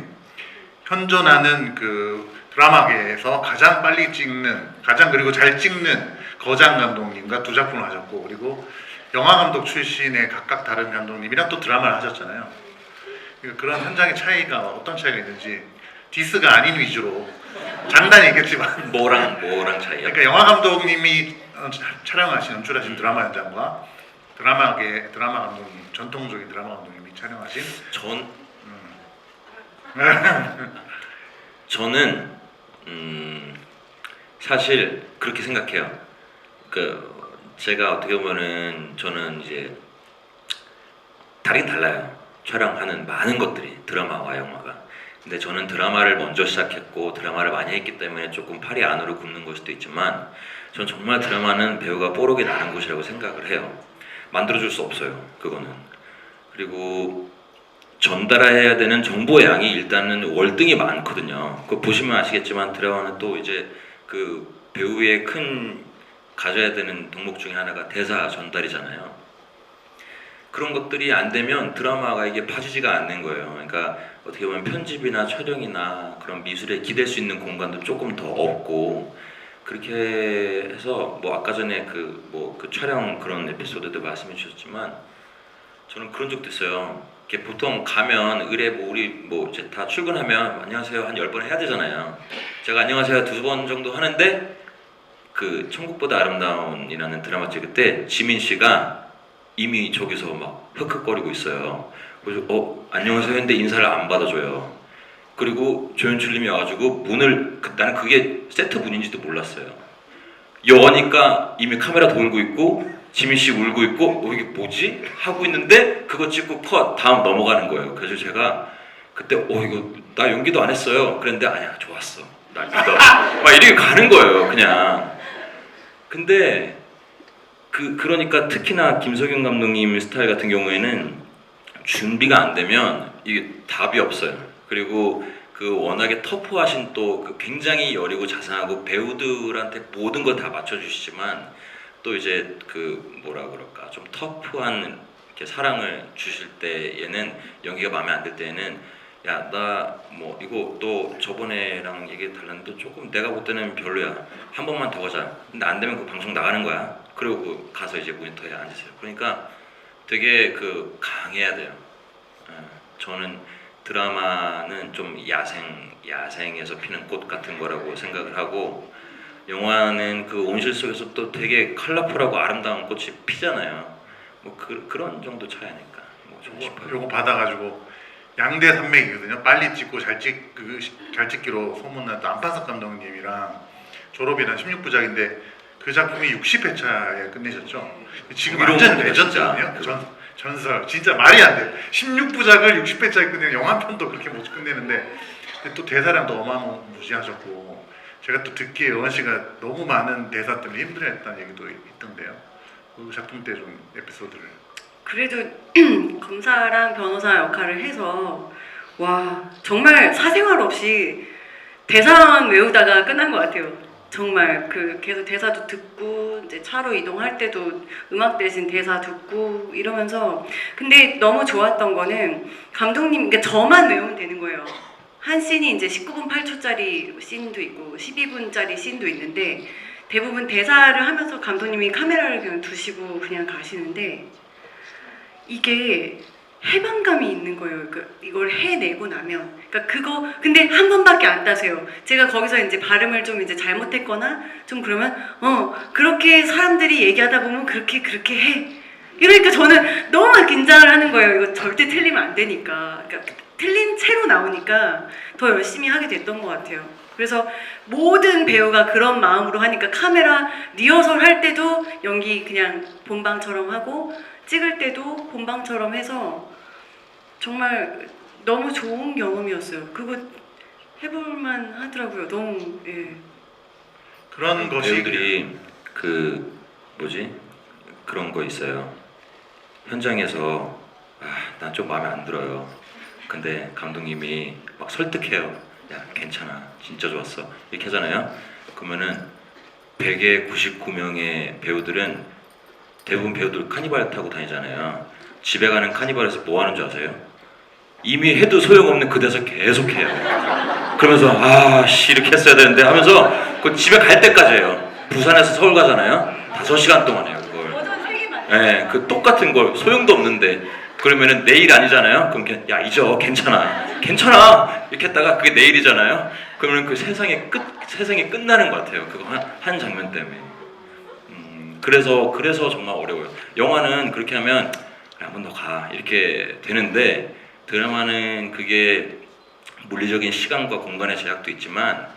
현존하는 그 드라마계에서 가장 빨리 찍는 그리고 잘 찍는 거장 감독님과 2작품을 하셨고 그리고 영화 감독 출신의 각각 다른 감독님이랑 또 드라마를 하셨잖아요. 그러니까 그런 현장의 차이가 어떤 차이가 있는지 디스가 아닌 위주로 장단이 있겠지만 뭐랑 차이야? 그러니까 영화 감독님이 촬영하신 연출하신 드라마 현장과 드라마 감독님 전통적인 드라마 감독님이 촬영하신 저는 사실 그렇게 생각해요. 제가 어떻게 보면은 저는 이제 다르긴 달라요. 촬영하는 많은 것들이 드라마와 영화가. 근데 저는 드라마를 먼저 시작했고 드라마를 많이 했기 때문에 조금 팔이 안으로 굽는 걸 수도 있지만 전 정말 드라마는 배우가 뽀록이 나는 곳이라고 생각을 해요. 만들어줄 수 없어요. 그거는. 그리고 전달해야 되는 정보의 양이 일단은 월등히 많거든요. 그거 보시면 아시겠지만 드라마는 또 이제 그 배우의 큰 가져야 되는 덕목 중에 하나가 대사 전달이잖아요. 그런 것들이 안 되면 드라마가 이게 봐지지가 않는 거예요. 그러니까 어떻게 보면 편집이나 촬영이나 그런 미술에 기댈 수 있는 공간도 조금 더 없고, 그렇게 해서 뭐 아까 전에 그 촬영 그런 에피소드도 말씀해 주셨지만 저는 그런 적도 있어요. 이렇게 보통 가면 의뢰 우리 이제 다 출근하면 안녕하세요 한 10번 해야 되잖아요. 제가 안녕하세요 2번 정도 하는데 그 천국보다 아름다운이라는 드라마 찍을 때 지민 씨가 이미 저기서 막 흑흑거리고 있어요. 그래서 안녕하세요 했는데 인사를 안 받아줘요. 그리고 조연출님이 와가지고 문을 나는 그게 세트 문인지도 몰랐어요. 여니까 이미 카메라 돌고 있고 지민 씨 울고 있고 이게 뭐지? 하고 있는데 그거 찍고 컷 다음 넘어가는 거예요. 그래서 제가 그때 이거 나 연기도 안 했어요. 그랬는데 아니야 좋았어. 나 믿어. 막 이렇게 가는 거예요 그냥. 근데 그러니까 특히나 김석윤 감독님 스타일 같은 경우에는 준비가 안 되면 이게 답이 없어요. 그리고 그 워낙에 터프하신 또 굉장히 여리고 자상하고 배우들한테 모든 걸 다 맞춰주시지만 또 이제 뭐라 그럴까 좀 터프한 이렇게 사랑을 주실 때에는 연기가 마음에 안 들 때에는 야 나 이거 또 저번에랑 얘기 달랐는데 조금 내가 볼 때는 별로야. 한 번만 더 가자. 근데 안 되면 그 방송 나가는 거야. 그리고 가서 이제 모니터에 앉으세요. 그러니까 되게 강해야 돼요. 저는 드라마는 좀 야생에서 피는 꽃 같은 거라고 생각을 하고 영화는 그 온실 속에서 또 되게 컬러풀하고 아름다운 꽃이 피잖아요. 그런 정도 차이 아닐까 좀 싶어요. 요거 받아가지고 양대 산맥이거든요. 빨리 찍고 잘 찍기로 소문난 안판석 감독님이랑 졸업이란 16부작인데 그 작품이 60회차에 끝내셨죠. 지금 완전 레전드거든요. 전설 진짜 말이 안 돼요. 16부작을 60회차에 끝내는 영화 한 편도 그렇게 못 끝내는데 또 대사량도 어마무시하셨고 제가 또 듣기에 여원 씨가 너무 많은 대사 때문에 힘들어했다는 얘기도 있던데요. 그 작품 때 좀 에피소드를. 그래도 검사랑 변호사 역할을 해서 와 정말 사생활 없이 대사만 외우다가 끝난 것 같아요. 정말 계속 대사도 듣고 이제 차로 이동할 때도 음악 대신 대사 듣고 이러면서 근데 너무 좋았던 거는 감독님 그러니까 저만 외우면 되는 거예요. 한 씬이 이제 19분 8초짜리 씬도 있고 12분짜리 씬도 있는데 대부분 대사를 하면서 감독님이 카메라를 그냥 두시고 그냥 가시는데 이게 해방감이 있는 거예요. 이걸 해내고 나면. 근데 한 번밖에 안 따세요. 제가 거기서 이제 발음을 좀 이제 잘못했거나 좀 그러면, 그렇게 사람들이 얘기하다 보면 그렇게 해. 이러니까 저는 너무 긴장을 하는 거예요. 이거 절대 틀리면 안 되니까. 틀린 채로 나오니까 더 열심히 하게 됐던 것 같아요. 그래서 모든 배우가 그런 마음으로 하니까 카메라 리허설 할 때도 연기 그냥 본방처럼 하고 찍을 때도 본방처럼 해서 정말 너무 좋은 경험이었어요. 그거 해볼만 하더라고요. 너무 그런 것이 배우들이 그런 거 있어요. 현장에서 난 좀 마음에 안 들어요. 근데 감독님이 막 설득해요. 야 괜찮아 진짜 좋았어 이렇게 하잖아요. 그러면은 100에 99명의 배우들은 대부분 배우들 카니발 타고 다니잖아요. 집에 가는 카니발에서 뭐 하는 줄 아세요? 이미 해도 소용없는 그 대사 계속 해요. 그러면서 이렇게 했어야 되는데 하면서 그 집에 갈 때까지 해요. 부산에서 서울 가잖아요. 5시간 동안 해요 그걸. 그 똑같은 걸 소용도 없는데 그러면은 내일 아니잖아요. 그럼 야 잊어 괜찮아 이렇게 했다가 그게 내일이잖아요. 그러면 그 세상이 끝나는 것 같아요. 그거 한 장면 때문에. 그래서 정말 어려워요. 영화는 그렇게 하면 한 번 더 가 이렇게 되는데 드라마는 그게 물리적인 시간과 공간의 제약도 있지만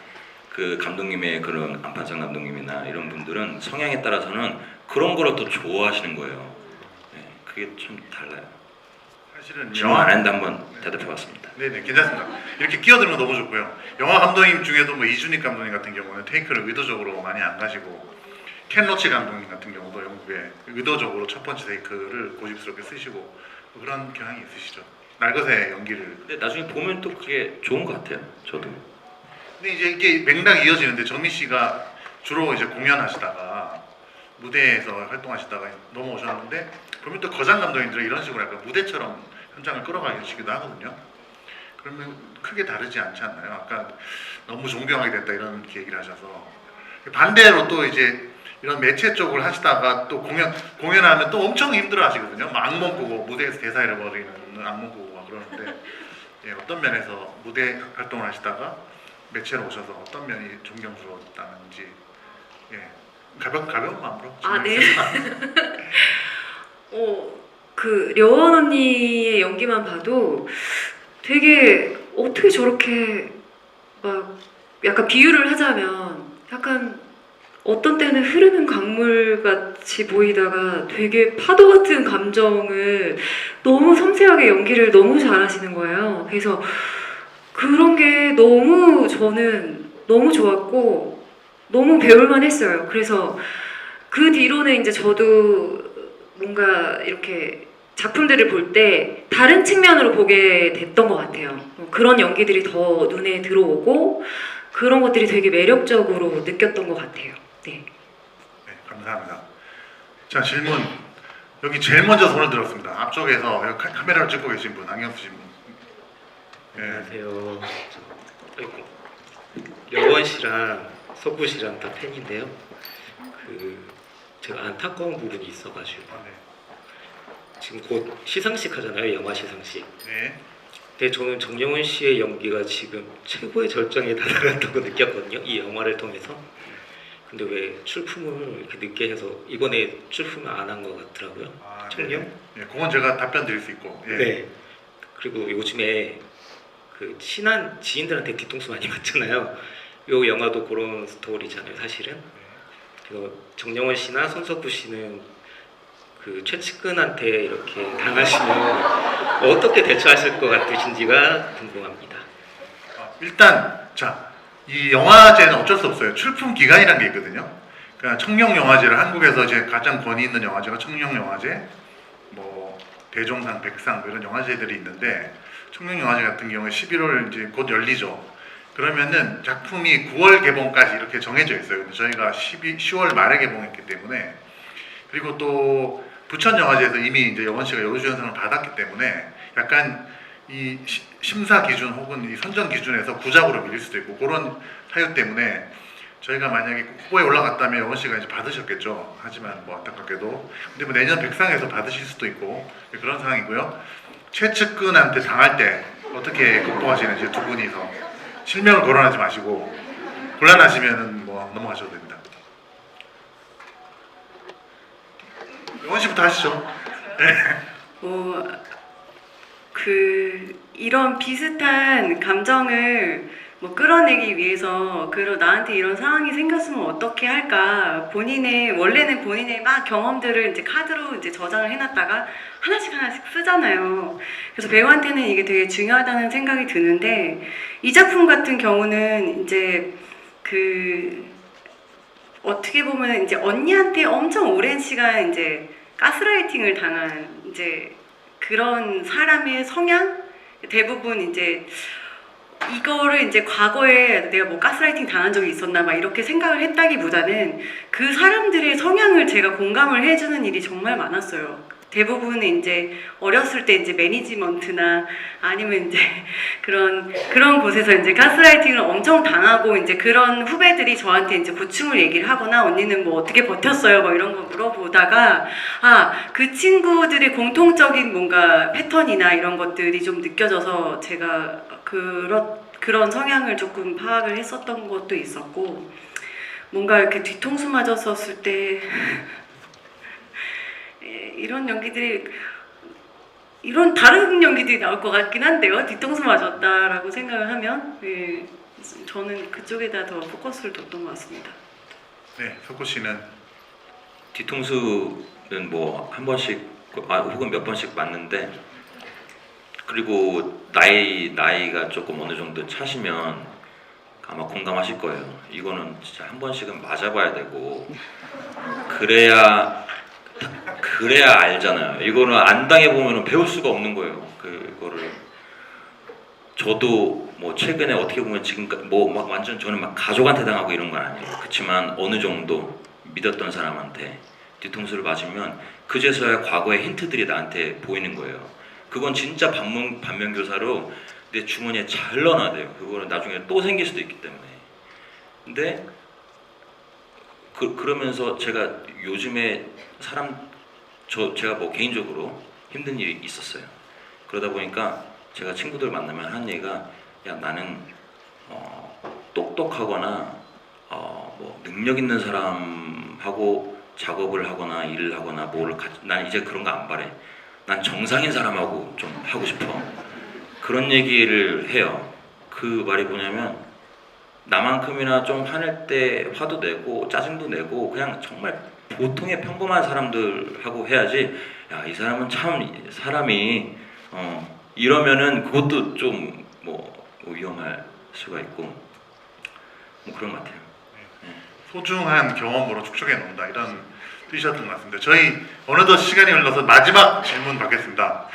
그 감독님의 그런 안판석 감독님이나 이런 분들은 성향에 따라서는 그런 거를 더 좋아하시는 거예요. 그게 참 달라요. 사실은 질문 안 했는데 한번 대답해봤습니다. 네네 괜찮습니다. 이렇게 끼어들면 너무 좋고요. 영화 감독님 중에도 이준익 감독님 같은 경우는 테이크를 의도적으로 많이 안 가시고 켄 로치 감독님 같은 경우도 영국에 의도적으로 첫 번째 테이크를 고집스럽게 쓰시고 그런 경향이 있으시죠. 날것의 연기를. 근데 나중에 보면 또 그게 좋은 것 같아요. 저도. 근데 이제 이게 맥락이 이어지는데 정민 씨가 주로 이제 공연하시다가 무대에서 활동하시다가 넘어오셨는데 그러면 또 거장 감독님들은 이런 식으로 약간 무대처럼 현장을 끌어가시기도 하거든요. 그러면 크게 다르지 않지 않나요? 아까 너무 존경하게 됐다 이런 얘기를 하셔서 반대로 또 이제 이런 매체 쪽을 하시다가 또 공연하면 또 엄청 힘들어 하시거든요. 막 악몽 꾸고 무대에서 대사 잃어버리는 악몽 꾸고 막 그러는데 예, 어떤 면에서 무대 활동을 하시다가 매체로 오셔서 어떤 면이 존경스러웠다는지 예, 가벼운 마음으로 아, 네. 질문해주세요. 그 려원 언니의 연기만 봐도 되게 어떻게 저렇게 막 약간 비유를 하자면 약간 어떤 때는 흐르는 강물 같이 보이다가 되게 파도 같은 감정을 너무 섬세하게 연기를 너무 잘하시는 거예요. 그래서 그런 게 너무 저는 너무 좋았고 너무 배울만 했어요. 그래서 그 뒤로는 이제 저도 뭔가 이렇게 작품들을 볼 때 다른 측면으로 보게 됐던 것 같아요. 그런 연기들이 더 눈에 들어오고 그런 것들이 되게 매력적으로 느꼈던 것 같아요. 네. 네, 감사합니다. 자, 질문. 여기 제일 먼저 손을 들었습니다. 앞쪽에서 여기 카메라를 찍고 계신 분, 안경 쓰신 분. 예. 안녕하세요. 여원 씨랑 석구 씨랑 다 팬인데요. 제가 안타까운 부분이 있어가지고 네. 지금 곧 시상식 하잖아요. 영화 시상식. 네. 근데 저는 정영훈 씨의 연기가 지금 최고의 절정에 달아갔다고 느꼈거든요. 이 영화를 통해서. 근데 왜 출품을 이렇게 늦게 해서 이번에 출품을 안 한 것 같더라고요. 아, 청룡? 네. 그건 제가 답변 드릴 수 있고. 예. 네. 그리고 요즘에 그 친한 지인들한테 뒤통수 많이 맞잖아요. 요 영화도 그런 스토리잖아요, 사실은. 그래서 정영원 씨나 손석구 씨는 그 최측근한테 이렇게 당하시면 어떻게 대처하실 것 같으신지가 궁금합니다. 일단 자, 이 영화제는 어쩔 수 없어요. 출품 기간이라는 게 있거든요. 그러니까 청룡영화제를 한국에서 이제 가장 권위 있는 영화제가 청룡영화제, 뭐 대종상, 백상 이런 영화제들이 있는데 청룡영화제 같은 경우에 11월 이제 곧 열리죠. 그러면은 작품이 9월 개봉까지 이렇게 정해져 있어요. 근데 저희가 10월 말에 개봉했기 때문에 그리고 또 부천영화제에서 이미 이제 여원 씨가 여우주연상을 받았기 때문에 약간 이 심사 기준 혹은 이 선정 기준에서 구작으로 밀릴 수도 있고 그런 사유 때문에 저희가 만약에 후보에 올라갔다면 여원 씨가 이제 받으셨겠죠. 하지만 뭐 안타깝게도 근데 뭐 내년 백상에서 받으실 수도 있고 그런 상황이고요. 최측근한테 당할 때 어떻게 극복하시는지 두 분이서 실명을 거론하지 마시고 곤란하시면은 뭐 넘어가셔도 됩니다. 여원 씨부터 하시죠. 네. 이런 비슷한 감정을 끌어내기 위해서 나한테 이런 상황이 생겼으면 어떻게 할까 원래는 본인의 막 경험들을 이제 카드로 이제 저장을 해놨다가 하나씩 쓰잖아요. 그래서 배우한테는 이게 되게 중요하다는 생각이 드는데 이 작품 같은 경우는 이제 어떻게 보면 이제 언니한테 엄청 오랜 시간 이제 가스라이팅을 당한 이제 그런 사람의 성향 대부분 이제 이거를 이제 과거에 내가 뭐 가스라이팅 당한 적이 있었나 막 이렇게 생각을 했다기보다는 그 사람들의 성향을 제가 공감을 해주는 일이 정말 많았어요. 대부분은 이제 어렸을 때 이제 매니지먼트나 아니면 이제 그런 곳에서 이제 가스라이팅을 엄청 당하고 이제 그런 후배들이 저한테 이제 고충을 얘기를 하거나 언니는 뭐 어떻게 버텼어요? 뭐 이런 거 물어보다가 그 친구들의 공통적인 뭔가 패턴이나 이런 것들이 좀 느껴져서 제가 그런 성향을 조금 파악을 했었던 것도 있었고 뭔가 이렇게 뒤통수 맞았었을 때 이런 연기들이 이런 다른 연기들이 나올 것 같긴 한데요. 뒤통수 맞았다라고 생각을 하면 저는 그쪽에다 더 포커스를 뒀던 것 같습니다. 네, 석구 씨는 뒤통수는 뭐 한 번씩 혹은 몇 번씩 맞는데 그리고 나이가 조금 어느 정도 차시면 아마 공감하실 거예요. 이거는 진짜 한 번씩은 맞아봐야 되고 그래야 알잖아요. 이거는 안 당해보면 배울 수가 없는 거예요. 그거를 저도 뭐 최근에 어떻게 보면 지금까지 뭐 막 완전 저는 막 가족한테 당하고 이런 건 아니에요. 그렇지만 어느 정도 믿었던 사람한테 뒤통수를 맞으면 그제서야 과거의 힌트들이 나한테 보이는 거예요. 그건 진짜 반면교사로 내 주머니에 잘 넣어놔야 돼요. 그거는 나중에 또 생길 수도 있기 때문에. 근데 그러면서 제가 요즘에 제가 뭐 개인적으로 힘든 일이 있었어요. 그러다 보니까 제가 친구들 만나면 하는 얘기가, 야, 나는 똑똑하거나 뭐 능력 있는 사람하고 작업을 하거나 일을 하거나 난 이제 그런 거 안 바래. 난 정상인 사람하고 좀 하고 싶어. 그런 얘기를 해요. 그 말이 뭐냐면, 나만큼이나 좀 화낼 때 화도 내고 짜증도 내고 그냥 정말 보통의 평범한 사람들하고 해야지, 야, 이 사람은 참 사람이 이러면은 그것도 좀 뭐 위험할 수가 있고 뭐 그런 것 같아요. 소중한 경험으로 축적해 놓는다, 이런 뜻이었던 것 같습니다. 저희 어느덧 시간이 흘러서 마지막 질문 받겠습니다.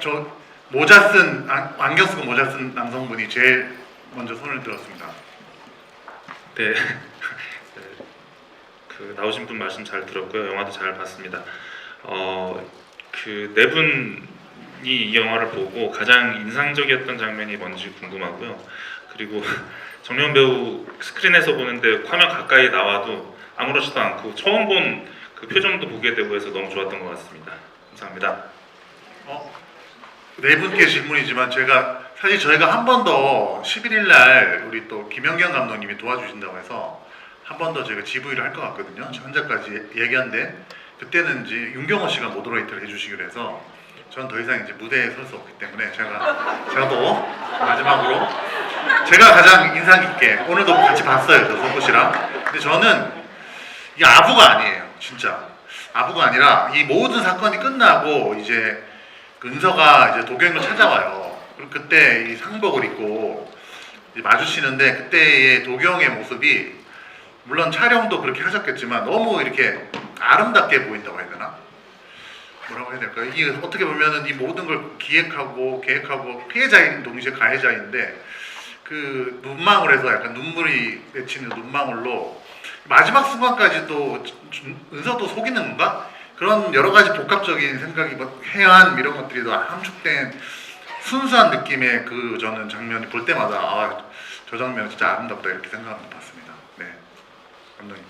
저 모자 쓴 안경 쓰고 모자 쓴 남성분이 제일 먼저 손을 들었습니다. 네. 그 나오신 분 말씀 잘 들었고요. 영화도 잘 봤습니다. 그 네 분이 이 영화를 보고 가장 인상적이었던 장면이 뭔지 궁금하고요. 그리고 정려원 배우 스크린에서 보는데 화면 가까이 나와도 아무렇지도 않고 처음 본 그 표정도 보게 되고 해서 너무 좋았던 것 같습니다. 감사합니다. 네 분께 질문이지만 사실 저희가 한 번 더 11일 날 우리 또 김연경 감독님이 도와주신다고 해서 한 번 더 저희가 GV를 할 것 같거든요. 현재까지 얘기한데, 그때는 이제 윤경호 씨가 모더레이터를 해주시기로 해서 전 더 이상 이제 무대에 설 수 없기 때문에 제가 또 마지막으로 제가 가장 인상 깊게, 오늘도 같이 봤어요, 저 성구 씨랑. 근데 저는 이게 아부가 아니에요. 진짜 아부가 아니라, 이 모든 사건이 끝나고 이제 은서가 이제 도경을 찾아와요. 그리고 그때 이 상복을 입고 이제 마주치는데, 그때의 도경의 모습이 물론 촬영도 그렇게 하셨겠지만 너무 이렇게 아름답게 보인다고 해야 되나? 뭐라고 해야 될까요? 이게 어떻게 보면은 이 모든 걸 기획하고 계획하고 피해자인 동시에 가해자인데, 그 눈망울에서 약간 눈물이 맺히는 눈망울로 마지막 순간까지도 은서도 속이는 건가? 그런 여러 가지 복합적인 생각이, 해안 이런 것들이 다 함축된 순수한 느낌의 저는 장면이 볼 때마다 저 장면 진짜 아름답다, 이렇게 생각하면서 봤습니다. 네, 감독님.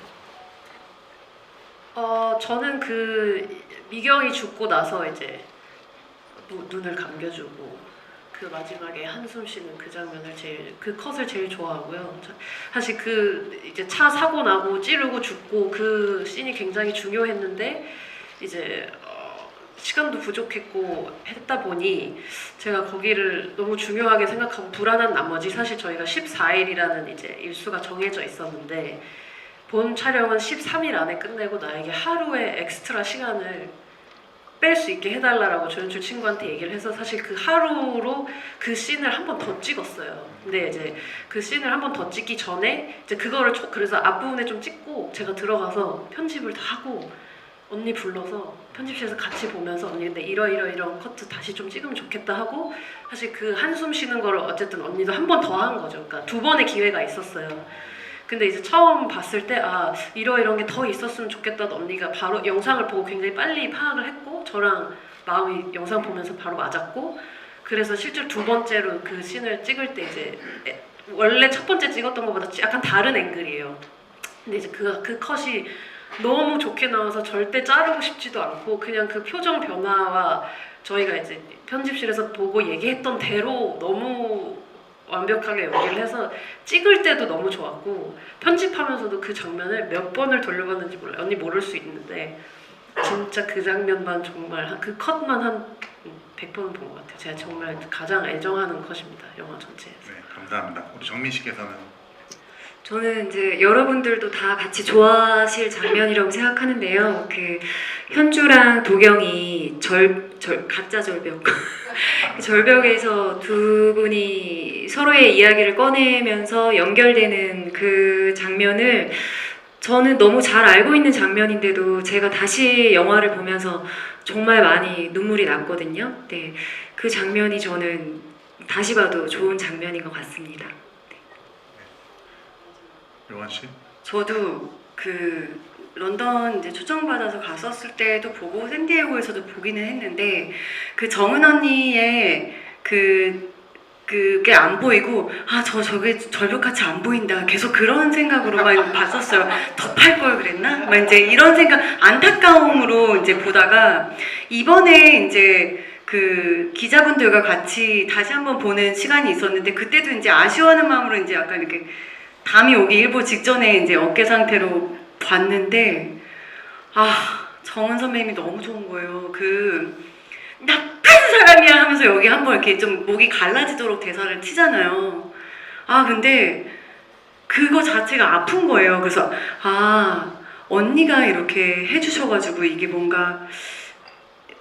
저는 그 미경이 죽고 나서 이제 눈을 감겨주고 그 마지막에 한숨 쉬는 그 장면을 그 컷을 제일 좋아하고요. 사실 이제 차 사고 나고 찌르고 죽고 그 씬이 굉장히 중요했는데, 이제 시간도 부족했고 했다 보니 제가 거기를 너무 중요하게 생각하고 불안한 나머지, 사실 저희가 14일이라는 이제 일수가 정해져 있었는데, 본 촬영은 13일 안에 끝내고 나에게 하루의 엑스트라 시간을 뺄 수 있게 해달라고 조연출 친구한테 얘기를 해서, 사실 그 하루로 그 씬을 한 번 더 찍었어요. 근데 이제 그 씬을 한 번 더 찍기 전에 이제 그거를 그래서 앞부분에 좀 찍고 제가 들어가서 편집을 다 하고 언니 불러서 편집실에서 같이 보면서, 언니 근데 이런 커트 다시 좀 찍으면 좋겠다 하고, 사실 그 한숨 쉬는 거를 어쨌든 언니도 한 번 더 한 거죠. 그러니까 두 번의 기회가 있었어요. 근데 이제 처음 봤을 때 이런 게 더 있었으면 좋겠다는 언니가 바로 영상을 보고 굉장히 빨리 파악을 했고, 저랑 마음이 영상 보면서 바로 맞았고, 그래서 실제로 두 번째로 그 씬을 찍을 때 이제 원래 첫 번째 찍었던 것보다 약간 다른 앵글이에요. 근데 이제 그 컷이 너무 좋게 나와서 절대 자르고 싶지도 않고, 그냥 그 표정 변화와 저희가 이제 편집실에서 보고 얘기했던 대로 너무 완벽하게 연기를 해서 찍을 때도 너무 좋았고, 편집하면서도 그 장면을 몇 번을 돌려봤는지 몰라요. 언니 모를 수 있는데 진짜 그 장면만 정말 그 컷만 한 100번은 본 것 같아요. 제가 정말 가장 애정하는 컷입니다, 영화 전체에서. 네, 감사합니다. 우리 정민 씨께서는? 저는 이제 여러분들도 다 같이 좋아하실 장면이라고 생각하는데요. 그 현주랑 도경이 가짜 절벽 절벽에서 두 분이 서로의 이야기를 꺼내면서 연결되는 그 장면을 저는 너무 잘 알고 있는 장면인데도 제가 다시 영화를 보면서 정말 많이 눈물이 났거든요. 네, 그 장면이 저는 다시 봐도 좋은 장면인 것 같습니다. 요한 씨? 저도 그 런던 이제 초청받아서 갔었을 때도 보고 샌디에고에서도 보기는 했는데 그 정은 언니의 그게 안 보이고 저게 절벽같이 안 보인다 계속 그런 생각으로만 봤었어요. 더 팔 걸 그랬나? 막 이제 이런 생각 안타까움으로 이제 보다가 이번에 이제 그 기자분들과 같이 다시 한번 보는 시간이 있었는데 그때도 이제 아쉬워하는 마음으로 이제 약간 이렇게 담이 오기 일보 직전에 이제 어깨 상태로 봤는데 정은 선배님이 너무 좋은 거예요. 나쁜 사람이야 하면서 여기 한번 이렇게 좀 목이 갈라지도록 대사를 치잖아요. 근데 그거 자체가 아픈 거예요. 그래서 언니가 이렇게 해주셔가지고 이게 뭔가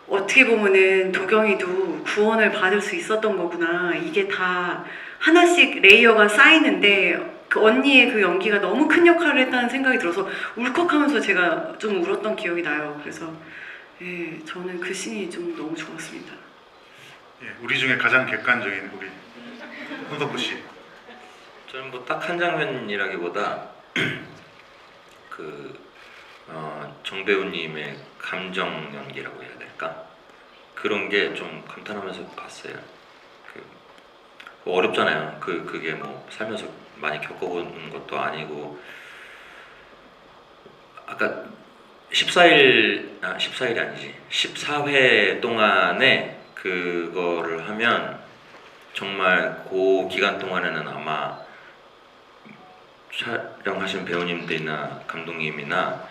어떻게 보면은 도경이도 구원을 받을 수 있었던 거구나. 이게 다 하나씩 레이어가 쌓이는데 그 언니의 그 연기가 너무 큰 역할을 했다는 생각이 들어서 울컥하면서 제가 좀 울었던 기억이 나요. 그래서 예, 저는 그 씬이 좀 너무 좋았습니다. 예, 우리 중에 가장 객관적인 우리 손석구 씨. 저는 뭐 딱 한 장면이라기보다 정 배우님의 감정 연기라고 해야 될까? 그런 게 좀 감탄하면서 봤어요. 어렵잖아요. 그게 뭐 살면서 많이 겪어본 것도 아니고 아까 14일이 아니지 14회 동안에 그거를 하면 정말 그 기간 동안에는 아마 촬영하신 배우님들이나 감독님이나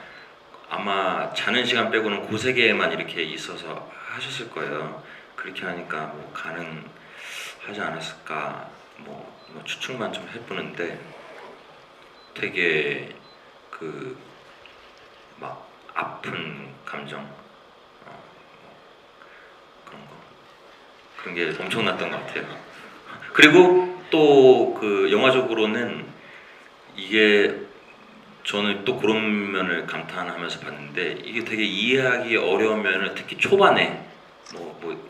아마 자는 시간 빼고는 그 세 개에만 이렇게 있어서 하셨을 거예요. 그렇게 하니까 뭐 가능하지 않았을까 뭐 추측만 좀 해보는데 되게 막 아픈 감정 그런 게 엄청났던 것 같아요. 그리고 또 그 영화적으로는 이게 저는 또 그런 면을 감탄하면서 봤는데 이게 되게 이해하기 어려우면 특히 초반에 뭐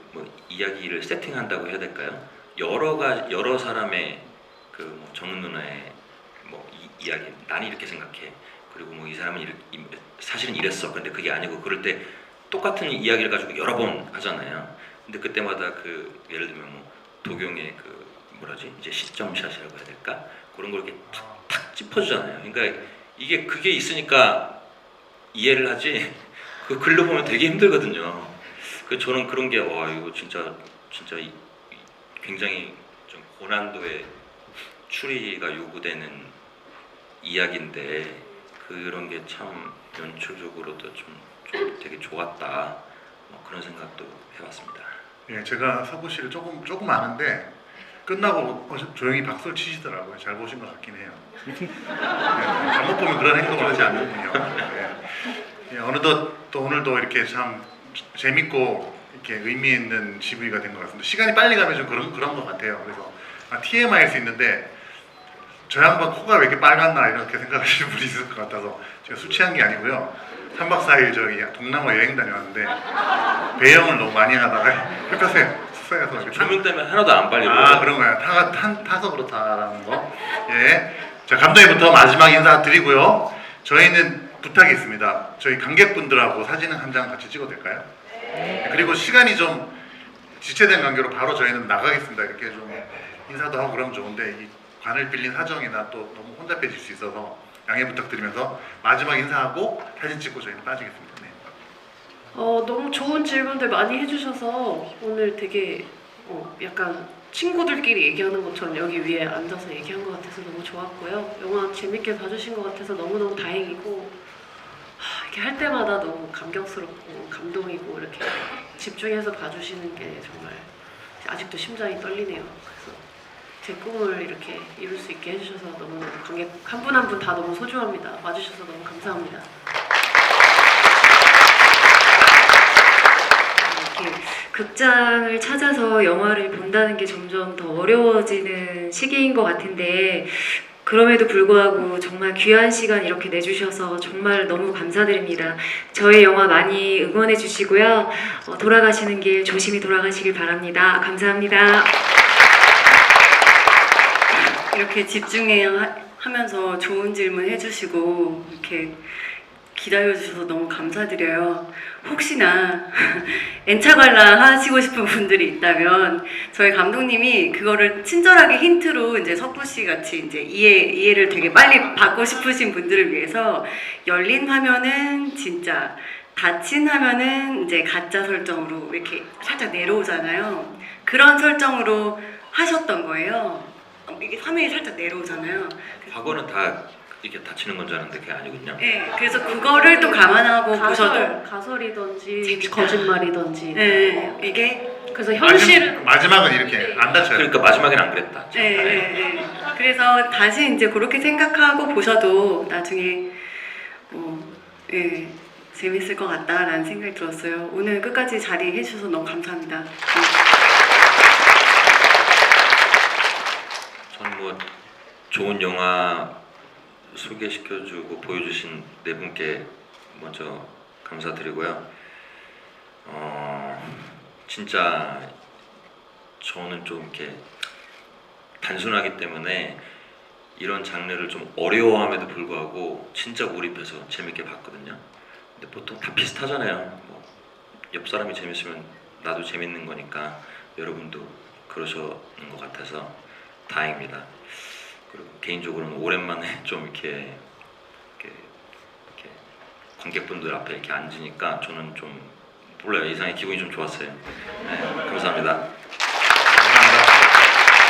이야기를 세팅한다고 해야 될까요? 여러 사람의 뭐 정은 누나의 이야기, 나는 이렇게 생각해. 그리고 뭐 이 사람은 사실은 이랬어. 근데 그게 아니고 그럴 때 똑같은 이야기를 가지고 여러 번 하잖아요. 근데 그때마다 예를 들면 뭐 도경의 이제 시점샷이라고 해야 될까? 그런 걸 이렇게 탁 짚어주잖아요. 그러니까 그게 있으니까 이해를 하지. 그 글로 보면 되게 힘들거든요. 저는 그런 게 이거 진짜 굉장히 좀 고난도의 추리가 요구되는 이야기인데 그런 게 참 연출적으로도 좀 되게 좋았다. 그런 생각도 해봤습니다. 예, 제가 석구 씨를 조금 아는데 끝나고 조용히 박수를 치시더라고요. 잘 보신 것 같긴 해요. 예, 잘못 보면 그런 행동을 하지 않는군요. 예, 어느덧 또 오늘도 이렇게 참 재밌고 이렇게 의미 있는 GV가 된 것 같습니다. 시간이 빨리 가면 좀 그런 것 같아요. 그래서 TMI일 수 있는데 저 양반 코가 왜 이렇게 빨갛나 이렇게 생각하시는 분이 있을 것 같아서 제가 술 취한 게 아니고요. 3박 4일 저기 동남아 여행 다녀왔는데 배영을 너무 많이 하다가 햇볕에 숙소에서 조명 때문에 하나도 안 빨리고. 그런 거야. 타서 그렇다라는 거. 예. 자, 감독님부터 마지막 인사 드리고요. 저희는 부탁이 있습니다. 저희 관객분들하고 사진은 한 장 같이 찍어도 될까요? 그리고 시간이 좀 지체된 관계로 바로 저희는 나가겠습니다. 이렇게 좀 인사도 하고 그러면 좋은데 이 관을 빌린 사정이나 또 너무 혼잡해질 수 있어서 양해 부탁드리면서 마지막 인사하고 사진 찍고 저희는 빠지겠습니다. 네. 너무 좋은 질문들 많이 해주셔서 오늘 되게 약간 친구들끼리 얘기하는 것처럼 여기 위에 앉아서 얘기한 것 같아서 너무 좋았고요. 영화 재밌게 봐주신 것 같아서 너무너무 다행이고 이렇게 할 때마다 너무 감격스럽고 감동이고 이렇게 집중해서 봐주시는 게 정말 아직도 심장이 떨리네요. 그래서 제 꿈을 이렇게 이룰 수 있게 해주셔서 너무너무 관객 한 분 한 분 다 너무 소중합니다. 와주셔서 너무 감사합니다. 이렇게 극장을 찾아서 영화를 본다는 게 점점 더 어려워지는 시기인 것 같은데 그럼에도 불구하고 정말 귀한 시간 이렇게 내주셔서 정말 너무 감사드립니다. 저희 영화 많이 응원해 주시고요. 돌아가시는 길 조심히 돌아가시길 바랍니다. 감사합니다. 이렇게 집중하면서 좋은 질문 해주시고 이렇게 기다려주셔서 너무 감사드려요. 혹시나 N차 관람 하시고 싶은 분들이 있다면 저희 감독님이 그거를 친절하게 힌트로 이제 석구 씨 같이 이제 이해를 되게 빨리 받고 싶으신 분들을 위해서 열린 화면은 진짜, 닫힌 화면은 이제 가짜 설정으로 이렇게 살짝 내려오잖아요. 그런 설정으로 하셨던 거예요. 이게 화면이 살짝 내려오잖아요. 과거는 다 이렇게 다치는 건 줄 알았는데 그게 아니군요. 네, 그래서 그거를 또 감안하고 보셔도 가설이든지 거짓말이든지. 네, 이게 그래서 현실은 마지막은 이렇게 안 다쳐요. 그러니까 마지막엔 안 그랬다. 네. 그래서 다시 이제 그렇게 생각하고 보셔도 나중에 재밌을 것 같다라는 생각이 들었어요. 오늘 끝까지 자리해 주셔서 너무 감사합니다. 저는 뭐 좋은 영화 소개시켜주고 보여주신 네 분께 먼저 감사드리고요. 진짜 저는 좀 이렇게 단순하기 때문에 이런 장르를 좀 어려워함에도 불구하고 진짜 몰입해서 재밌게 봤거든요. 근데 보통 다 비슷하잖아요. 뭐 옆 사람이 재밌으면 나도 재밌는 거니까 여러분도 그러셨는 것 같아서 다행입니다. 그리고 개인적으로는 오랜만에 좀 이렇게 관객분들 앞에 이렇게 앉으니까 저는 좀 몰라요, 이상하게 기분이 좀 좋았어요. 네, 감사합니다.